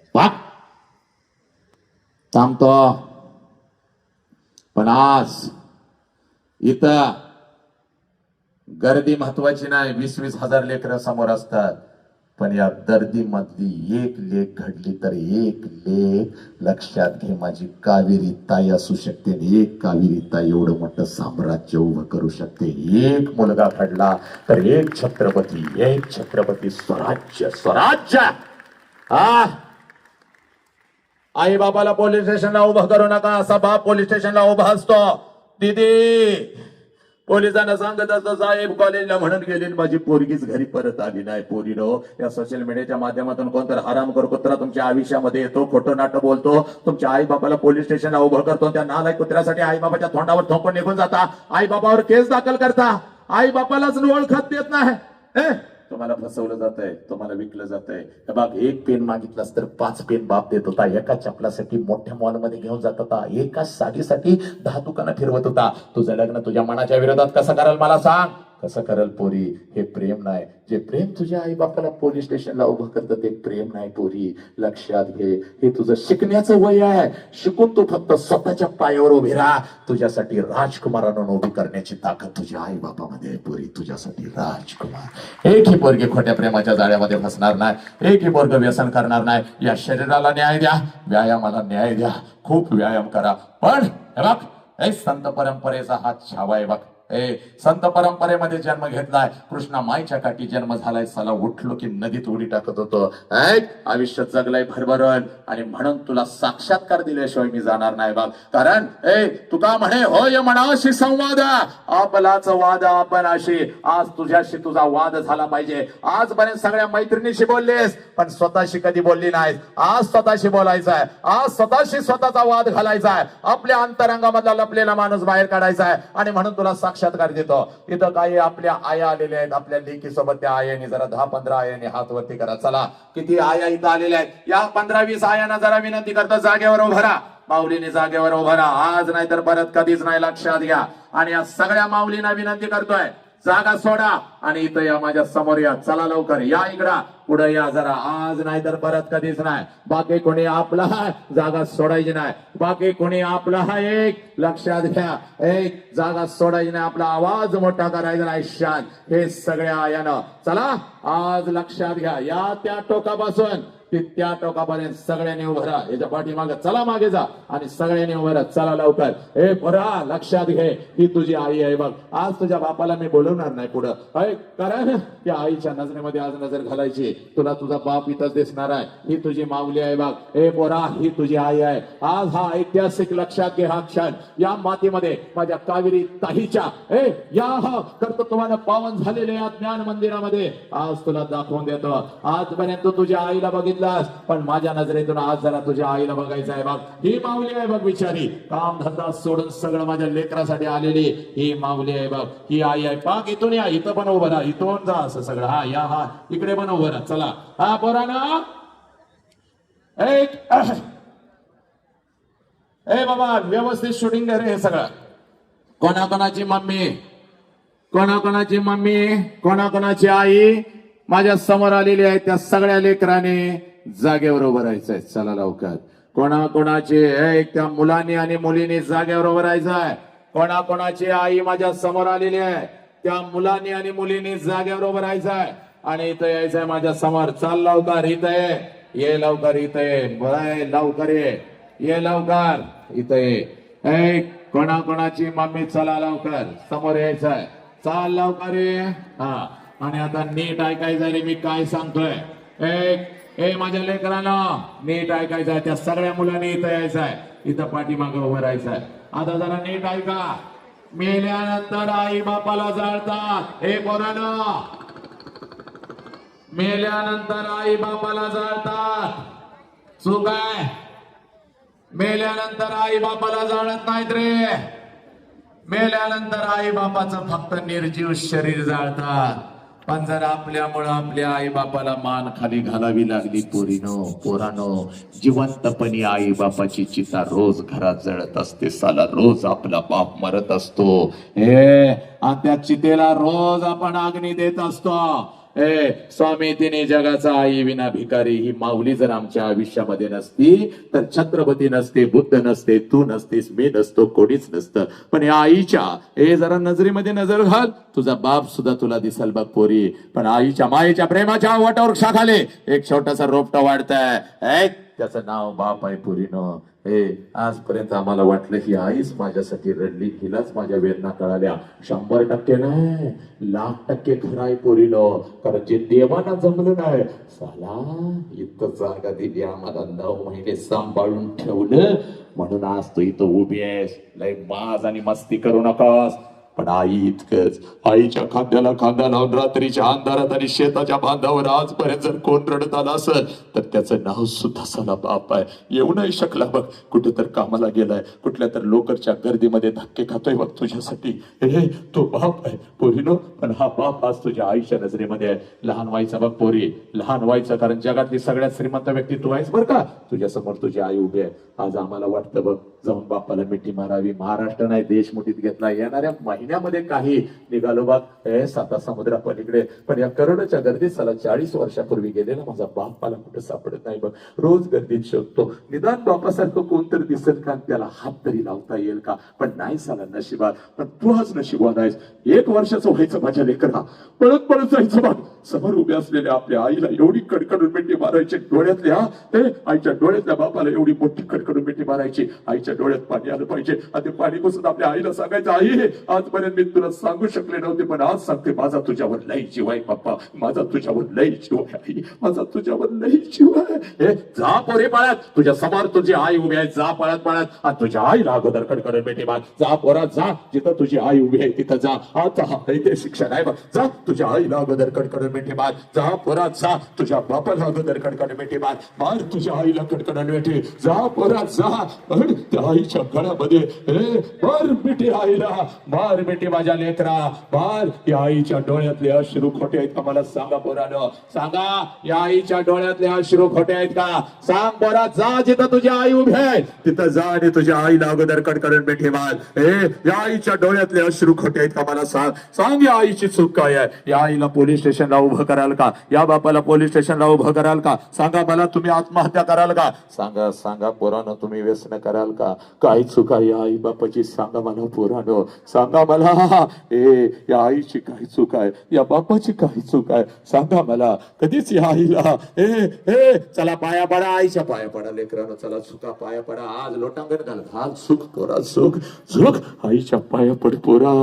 थांबतो. पण आज इथं गर्दी महत्वाची नाही. 20-20 हजार लेकरं समोर असतात. पण या दर्दी मधली एक लेख घडली तर एक लेख लक्षात घे, माझी कावेरी ताई असू शकते आणि एक कावेरी ताई एवढं मोठं साम्राज्य उभं करू शकते. एक मुलगा घडला तर एक छत्रपती स्वराज्य स्वराज्य. आई बाबाला पोलीस स्टेशनला उभं करू नका, असा बाप पोलीस स्टेशनला उभा असतो. दीदी पोलिसांना सांगत असतो, साहेब कॉलेजला म्हणून गेली माझी पोरगीच घरी परत आली नाही. पोरीनो, या सोशल मीडियाच्या माध्यमातून कोणतरी हरामखोर कुत्रा तुमच्या आयुष्यामध्ये येतो, खोटं नाटक बोलतो, तुमच्या आई बाबाला पोलीस स्टेशनला उभं करतो. त्या नालायक कुत्र्यासाठी आई बाबाच्या तोंडावर थोपण निघून जाता, आई बाबावर केस दाखल करता, आई बापालाच ओळखत देत नाही. तुम्हाला फसवलं जातंय, तुम्हाला विकलं जातंय. बघ, एक पेन मागितलास तर 5 पेन बाप देत होता, एका चपलासाठी मोठ्या मॉलमध्ये घेऊन जात होता, एका साडीसाठी 10 दुकानं फिरवत होता. तुझं लग्न तुझ्या मनाच्या विरोधात कसं कराल मला सांग? कसं करल पोरी? हे प्रेम नाही. जे प्रेम तुझ्या आई बापाला पोलीस स्टेशनला उभं करतं ते प्रेम नाही पोरी, लक्षात घे. हे तुझं शिकण्याचं वय आहे, शिकून तू फक्त स्वतःच्या पायावर उभी राहा. तुझ्यासाठी राजकुमारांना उभी करण्याची ताकद तुझ्या आई बापामध्ये आहे पोरी, तुझ्यासाठी राजकुमार. एकही पोरगी खोट्या प्रेमाच्या जाळ्यामध्ये फसणार नाही, एकही पोरग व्यसन करणार नाही. या शरीराला न्याय द्या, व्यायामाला न्याय द्या, खूप व्यायाम करा. पण हे बघ, हे संत परंपरेचा हात छावा आहे बघ. संत परंपरेमध्ये जन्म घेतलाय, कृष्णा माईच्या काठी जन्म झालाय. साला उठलो की नदीत उडी टाकत होतो. आयुष्य जगलाय भरभरण, आणि म्हणून तुला साक्षात्कार दिल्याशिवाय मी जाणार नाही बघ. कारण तू का म्हणे, होय म्हणाशी संवाद आपलाच वाद आपणाशी. आज तुझ्याशी तुझा वाद झाला पाहिजे. आजपर्यंत सगळ्या मैत्रिणीशी बोललीस, पण स्वतःशी कधी बोलली नाहीस. आज स्वतःशी बोलायचं आहे, आज स्वतःशी स्वतःचा वाद घालायचा आहे, आपल्या अंतरंगामधला लपलेला माणूस बाहेर काढायचा आहे. आणि म्हणून तुला साक्षात्कार देतो. इथं काही आपल्या आया आलेल्या आहेत, आपल्या लेकी सोबत त्या आयाने जरा 10-15 आयाने हात वरती करा. चला, किती आया इथं आलेल्या आहेत? या 15-20 आयांना जरा विनंती करतो, जागेवर उभा राहा. माऊलीने जागेवर उभा राहा, आज नाही तर परत कधीच नाही, लक्षात घ्या. आणि या सगळ्या माऊलींना विनंती करतोय, जागा सोडा आणि इथं या, माझ्या समोर या. चला लवकर या, इकडं पुढे या जरा. आज नाही तर परत कधीच नाही. बाकी कोणी आपला जागा सोडायची नाही, बाकी कोणी आपला एक लक्षात घ्या, एक जागा सोडायची नाही, आपला आवाज मोठा करायचा नाही. शांत, हे सगळ्या आयानं चला आज लक्षात घ्या. या त्या टोकापासून त्या टोकापर्यंत सगळ्यांनी उभं राहा. याच्या पाठीमागे चला, मागे जा आणि सगळ्यांनी उभं राहा. चला लवकर. हे पोरा, लक्षात घे, ही तुझी आई आहे बघ. आज तुझ्या बापाला मी बोलवणार नाही पुढं, कारण या आईच्या नजरेमध्ये आज नजर घालायची. तुला तुझा बाप इथंच दिसणार आहे. ही तुझी माऊली आहे बघ. हे पोरा, ही तुझी आई आहे. आज हा ऐतिहासिक, लक्षात घे, हा क्षण या मातीमध्ये माझ्या कावेरी ताईच्या या कर्तृत्वानं पावन झालेल्या या ज्ञान मंदिरामध्ये आज तुला दाखवून देतो. आजपर्यंत तुझ्या आईला बघितलं, पण माझ्या नजरेतून आज जरा तुझ्या आईला बघायचं आहे बघ. ही माऊली आहे बघ, बिचारी काम धंदा सोडून सगळं माझ्या लेकरासाठी आलेली ही माऊली आहे बघ. ही आई आहे पाक. इथून या, इथं पण उभं राहा, इथून जा असं सगळं. हा या, हा इकडे पण उभं राहा. चला, हा पोरांनो, बाबा व्यवस्थित शूटिंग कर हे सगळं. कोणाकोणाची मम्मी, कोणाकोणाची मम्मी, कोणाकोणाची आई माझ्या समोर आलेली आहे, त्या सगळ्या लेकरांनी जागेवर उभं राहायचंय. चला लवकर. कोणाकोणाची त्या मुलांनी आणि मुलींनी जागेवर उभं राहायचंय. कोणाकोणाची आई माझ्या समोर आलेली आहे, त्या मुलांनी आणि मुलींनी जागेवर उभं राहायचंय आणि इथं यायचंय माझ्या समोर. चाल लवकर, इथं ये लवकर, इथं ये लवकर, ये लवकर, इथं ये. कोणाकोणाची मम्मी, चला लवकर समोर यायचंय. चाल लवकर ये. हा, आणि आता नीट ऐकायचं रे मी काय सांगतोय. माझ्या लेकरांना नीट ऐकायचंय. त्या सगळ्या मुलांनी इथं यायचंय, इथं पाठीमागं उभं राहायचंय. आता जरा नीट ऐका. मेल्यानंतर आई बापाला जाळतात. पोरांनो, मेल्यानंतर आई बापाला जाळतात. चूक आहे. मेल्यानंतर आई बापाला जाळत नाहीत रे. मेल्यानंतर आई बापाचं फक्त निर्जीव शरीर जाळतात. पण जर आपल्यामुळं आपल्या आई बापाला मान खाली घालावी लागली पोरानो, जिवंतपणी आई बापाची चिता रोज घरात जळत असते. साला रोज आपला बाप मरत असतो. आणि त्या चितेला रोज आपण अग्नी देत असतो. स्वामी तिने जगाचा आई विना भिकारी ही माऊली जर आमच्या आयुष्यामध्ये नसती तर छत्रपती नसते, बुद्ध नसते, तू नसतीस, मी नसतो, कोणीच नसतं. पण या आईच्या जरा नजरेमध्ये नजर घाल, तुझा बाप सुद्धा तुला दिसल बघ पोरी. पण आईच्या मायेच्या प्रेमाच्या वटवृक्षाखाली एक छोटासा रोपटा वाढतंय, त्याचं नाव बाप आहे पोरीनो. आजपर्यंत आम्हाला वाटलं ही आईच माझ्यासाठी रडली, हिलाच माझ्या वेदना कळाल्या. 100% नाही, 1,00,000% खरं आहे पोरीनो. कारण जे देवाना जमलं नाही, साला इतकं जागा दिली आम्हाला, 9 महिने सांभाळून ठेवलं, म्हणून आज तू इथं उभी आहेस. लय माज आणि मस्ती करू नकोस. पण आई इतकंच, आईच्या खांद्याला खांदा लावून रात्रीच्या अंधारात आणि शेताच्या बांधावर आजपर्यंत जर कोण रडत आला असेल तर त्याचं नाव सुद्धा साला बाप आहे. येऊ नाही शकला बघ, कुठे तर कामाला गेलाय, कुठल्या तर लोकरच्या गर्दीमध्ये धक्के खातोय बघ तुझ्यासाठी. तो बाप आहे पोरीनो. पण हा बाप आज तुझ्या आईच्या नजरेमध्ये आहे. लहान व्हायचं बघ पोरी, लहान व्हायचं. कारण जगातली सगळ्यात श्रीमंत व्यक्ती तू आहेस बरं का. तुझ्या समोर तुझी आई उभी आहे. आज आम्हाला वाटतं बघ, जाऊन बापाला मिठी मारावी. महाराष्ट्र नाही देश मुठीत घेतला. येणाऱ्या महिन्यामध्ये काही निघालो बघ, साता समुद्रा पलीकडे. पण या करोडच्या गर्दीत साला 40 वर्षापूर्वी गेलेला माझा बाप मला कुठे सापडत नाही बघ. रोज गर्दीत शोधतो, निदान बापासारखं कोणतरी दिसत का, त्याला हात तरी लावता येईल का. पण नाही साला नशिबात. पण तू आज नशिबात आहेस. 1 वर्षाचं व्हायचं माझ्या लेकरा, पळत पळत जायचं बघ. समोर उभ्या असलेल्या आपल्या आईला एवढी कडकडून मिठी मारायची, डोळ्यातल्या आईच्या डोळ्यातल्या बापाला एवढी मोठी कडकडून मिठी मारायची. आईच्या डोळ्यात पाणी आलं पाहिजे आणि ते पाणी पासून आपल्या आईला सांगायचं, आई आजपर्यंत मी तुला सांगू शकले नव्हते, पण आज सांगते, माझा तुझ्यावर लई जीव आहे पप्पा, माझा तुझ्यावर लई जीव आहे आई, माझा तुझ्यावर लई जीव आहे. जा पोरे पळत, तुझ्या समोर तुझी आई उभी आहे, जा पळत पळत आणि तुझ्या आईला अगोदर कडकडून मिठी मार. जा पोरात जा, जिथं तुझी आई उभी आहे तिथं जा. आता ते शिक्षण आहे बघ. जा तुझ्या आईला अगोदर कडकडून मिठी मार. जा पोरात जा, तुझ्या बापाला अगोदर कडकडून मिठी मार. मार तुझ्या आईला कडकडून मिठी. जा पोरात जा, त्या आईच्या गळ्यामध्ये मार मिठी आईला, मार मिठी माझ्या लेकरा, मार. या आईच्या डोळ्यातले अश्रू खोटे आहेत का मला सांगा पोरानो, सांगा. या आईच्या डोळ्यातले अश्रू खोटे आहेत का सांग पोरात. जा जिथं तुझी आई उभी आहे तिथं जा आणि तुझ्या आईला अगोदर कडकडून मिठी मार. या आईच्या डोळ्यातले अश्रू खोटे आहेत का मला सांग. सांग या आईची चूक काय आहे. या आईला पोलीस स्टेशनला उभं कराल का, या बापाला पोलीस स्टेशनला उभं कराल का. सांगा मला, तुम्ही आत्महत्या कराल का. सांगा सांगा पोरानो, तुम्ही व्यसन कराल का. काय चुका या आई बापाची सांगा मला पोरानो, सांगा मला. या आईची काय चूक आहे, या बापाची काय चूक आहे सांगा मला. कधीच या आईला चला पाया पडा, आईच्या पाया पडा लेकरांनो, चला चुका पाया पडा. आज लोटांगण घाल, घाल सुख पोरा, सुख सुख. आईच्या पाया पड पोरा.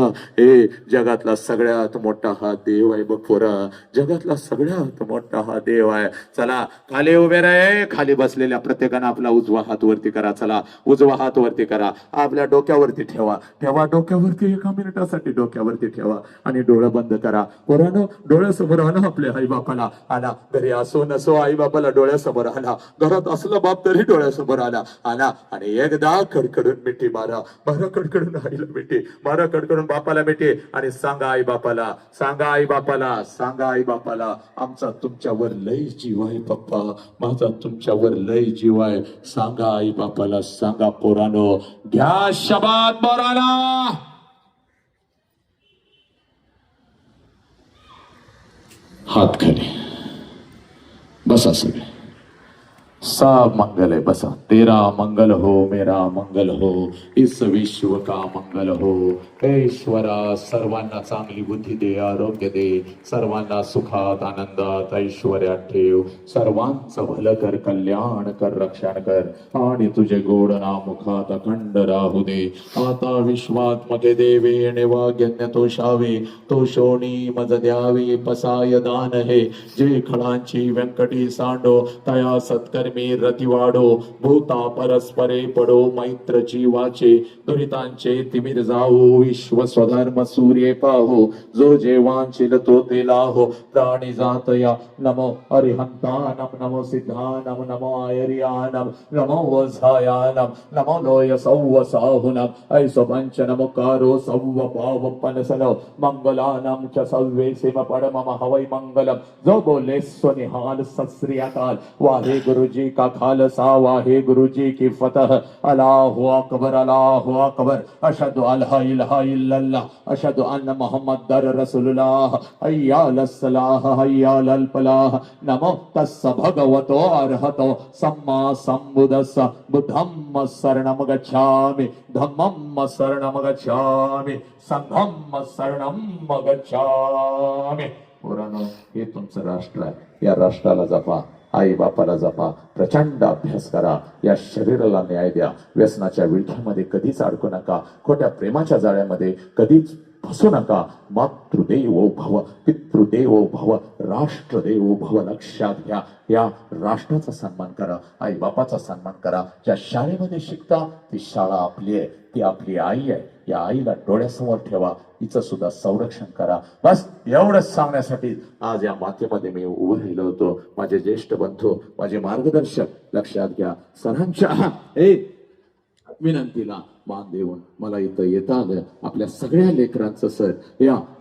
जगातला सगळ्यात मोठा हा देव आहे बघ पोरा, जगातला सगळ्यात मोठा हा देव आहे. चला खाली उभे राहा, खाली बसलेल्या प्रत्येकानं आपला उजवा हात वरती करा. चला उजवा हात वरती करा, आपल्या डोक्यावरती ठेवा. ठेवा डोक्यावरती, 1 मिनिटासाठी डोक्यावरती ठेवा आणि डोळं बंद करा. पोरांनो डोळ्यासमोर आणा आपल्या आई बापाला. आणा, घरी असो नसो आई बापाला डोळ्यासमोर आणा. घरात असला बाप तरी डोळ्यासमोर आणा. आणा आणि एकदा कडकडून मिठी मारा. मारा कडकडून आईला मिठी मारा, कडकडून बापाला मिठी. आणि सांगा आई बापाला, सांगा आई बापाला, सांगा आई बापाला, आमचा तुमच्यावर लय जीव आहे पप्पा, माझा तुमच्यावर लय जीव आहे. सांगा आई बापाला, सांगा पोरानो. घ्या शबात पोरानो. हात खाली बसा सगळे. सब मंगल है, बसा. तेरा मंगल हो, मेरा मंगल हो, इस विश्व का मंगल हो. ईश्वरा सर्वांना चांगली बुद्धी दे, आरोग्य दे, सर्वांना सुखात आनंदात ऐश्वर्यात ठेव, सर्वांचं भलं कर, कल्याण कर, रक्षण कर आणि तुझे गोड नाम मुखात अखंड राहू दे. आता विश्वात्मके देवे निवाग्यज्ञ तोषावे, तो शोणी मज द्यावे, पसाय दान हे जे खळांची व्यंकटी सांडो, तया सत्कर्मी रती वाढो, भूता परस्परे पडो, मैत्र जीवाचे दुरितांचे तिमिर जाओ, विश्व स्वधर्म सूर्ये पाहो, जो जे वांछिल तो ते लाहो. प्राणी जातया नमो अरिहंतानम, नमो सिद्धानम, नमो आयर्यानम, नमो वसायानम, नमो लोय सौव साहुनम, ऐसो पंच नमोकारो सौव पाव पनसनो, मंगलानम च सव्वे सिम पडमम हवै मंगलम. जो बोले स्वनिहाल सत श्री अकाल. वाहे गुरु जी जी का खालसा वाहे जी की फतह अल्लाहु अकबर अल्लाहु अकबर अशहदु अल्ला इलाहा इल्लल्लाह अशहदु अन्न मुहम्मदर रसूलुल्लाह हय्या अलस सलाह हय्या अलल फलाह नमो तस्स भगवतो अरहतो सम्मा संबुद्धस्स बुद्धम्म शरणम गच्छामि धम्मम शरणम गच्छामि संघम शरणम गच्छामि. पोरांनो, हे तुमचं राष्ट्र आहे. या राष्ट्राला जपा, आई बापाला जपा, प्रचंड अभ्यास करा, या शरीराला न्याय द्या, व्यसनाच्या विळख्यामध्ये कधीच अडकू नका, खोट्या प्रेमाच्या जाळ्यामध्ये कधीच फसू नका. मातृदेवो भव, पितृदेवो भव, राष्ट्रदेवो भव. लक्षात घ्या, या राष्ट्राचा सन्मान करा, आई बापाचा सन्मान करा. ज्या शाळेमध्ये शिकता ती शाळा आपली आहे, ती आपली आई आहे. या आईला डोळ्यासमोर ठेवा, हिचं सुद्धा संरक्षण करा. बस एवढंच सांगण्यासाठी आज या मातेमध्ये मी उभं राहिलो होतो. माझे ज्येष्ठ बंधू, माझे मार्गदर्शक, लक्षात घ्या, सरांच्या विनंतीला मान देऊन मला इथं येता आलं. आपल्या सगळ्या लेकरांचं सर,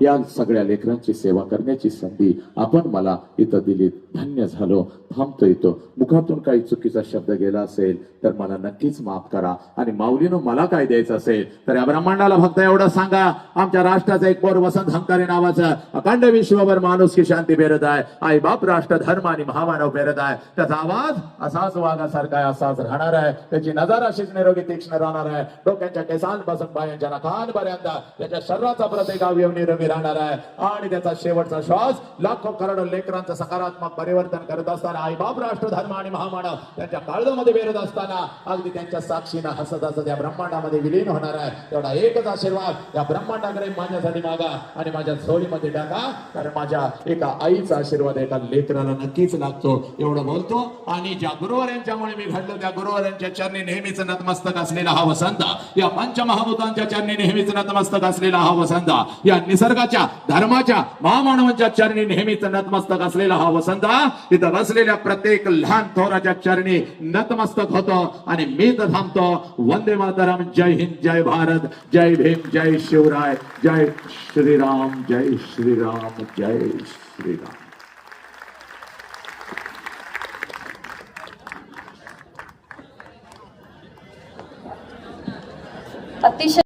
या सगळ्या लेकरांची सेवा करण्याची संधी आपण मला इथं दिली. धन्य झालो. थांबतो येतो. मुखातून काही चुकीचा शब्द गेला असेल तर मला नक्कीच माफ करा. आणि माऊलीनं मला काय द्यायचं असेल तर या ब्रह्मांडाला फक्त एवढं सांगा, आमच्या राष्ट्राचा एक पोर वसंत हंकारे नावाचा अखंड विश्वभर माणूस की शांती पेरत आहे. आई बाप, राष्ट्र, धर्म आणि महामानव पेरत आहे. त्याचा आवाज असाच वाघासारखा आहे, असाच राहणार आहे. त्याची नजर अशीच निरोगी तीक्ष्ण राहणार आहे. डोक्याच्या केसांपासून पायांच्या नखांपर्यंत त्याच्या शरीराचा प्रत्येक अवयव निरोगी राहणार आहे. आणि त्याचा शेवटचा श्वास लाखो करोडो लेकरांचं सकारात्मक परिवर्तन करत असताना आई बाप, राष्ट्र, धर्म आणि महामानव त्यांच्या काळजामध्ये पेरत असताना अगदी त्यांच्या साक्षीनं हसत हसत या ब्रह्मांडामध्ये विलीन होणार आहे. तेवढा एकच आशीर्वाद या ब्रह्मांडाकडे माझ्यासाठी मागा आणि माझ्या झोळीमध्ये टाका, कारण माझ्या एका आईचा आशीर्वाद एका लेकराला नक्कीच लागतो. एवढं बोलतो. आणि ज्या गुरुवारांच्यामुळे मी घडलो त्या गुरुवारांच्या चरणी नेहमीच नतमस्तक असलेला हा वसंत, या पंचमहाभूतांच्या चरणी नेहमीच नतमस्तक असलेला हा वसंत, या निसर्गाच्या, धर्माच्या, महामानवांच्या चरणी नेहमीच नतमस्तक असलेला हा वसंत इथं बसलेल्या प्रत्येक लहान थोराच्या चरणी नतमस्तक होतो. आणि मी तर थांबतो. वंदे मातरम. जय हिंद, जय भारत, जय भीम, जय शिवराय, जय श्रीराम, जय श्रीराम, जय श्रीराम. अतिशय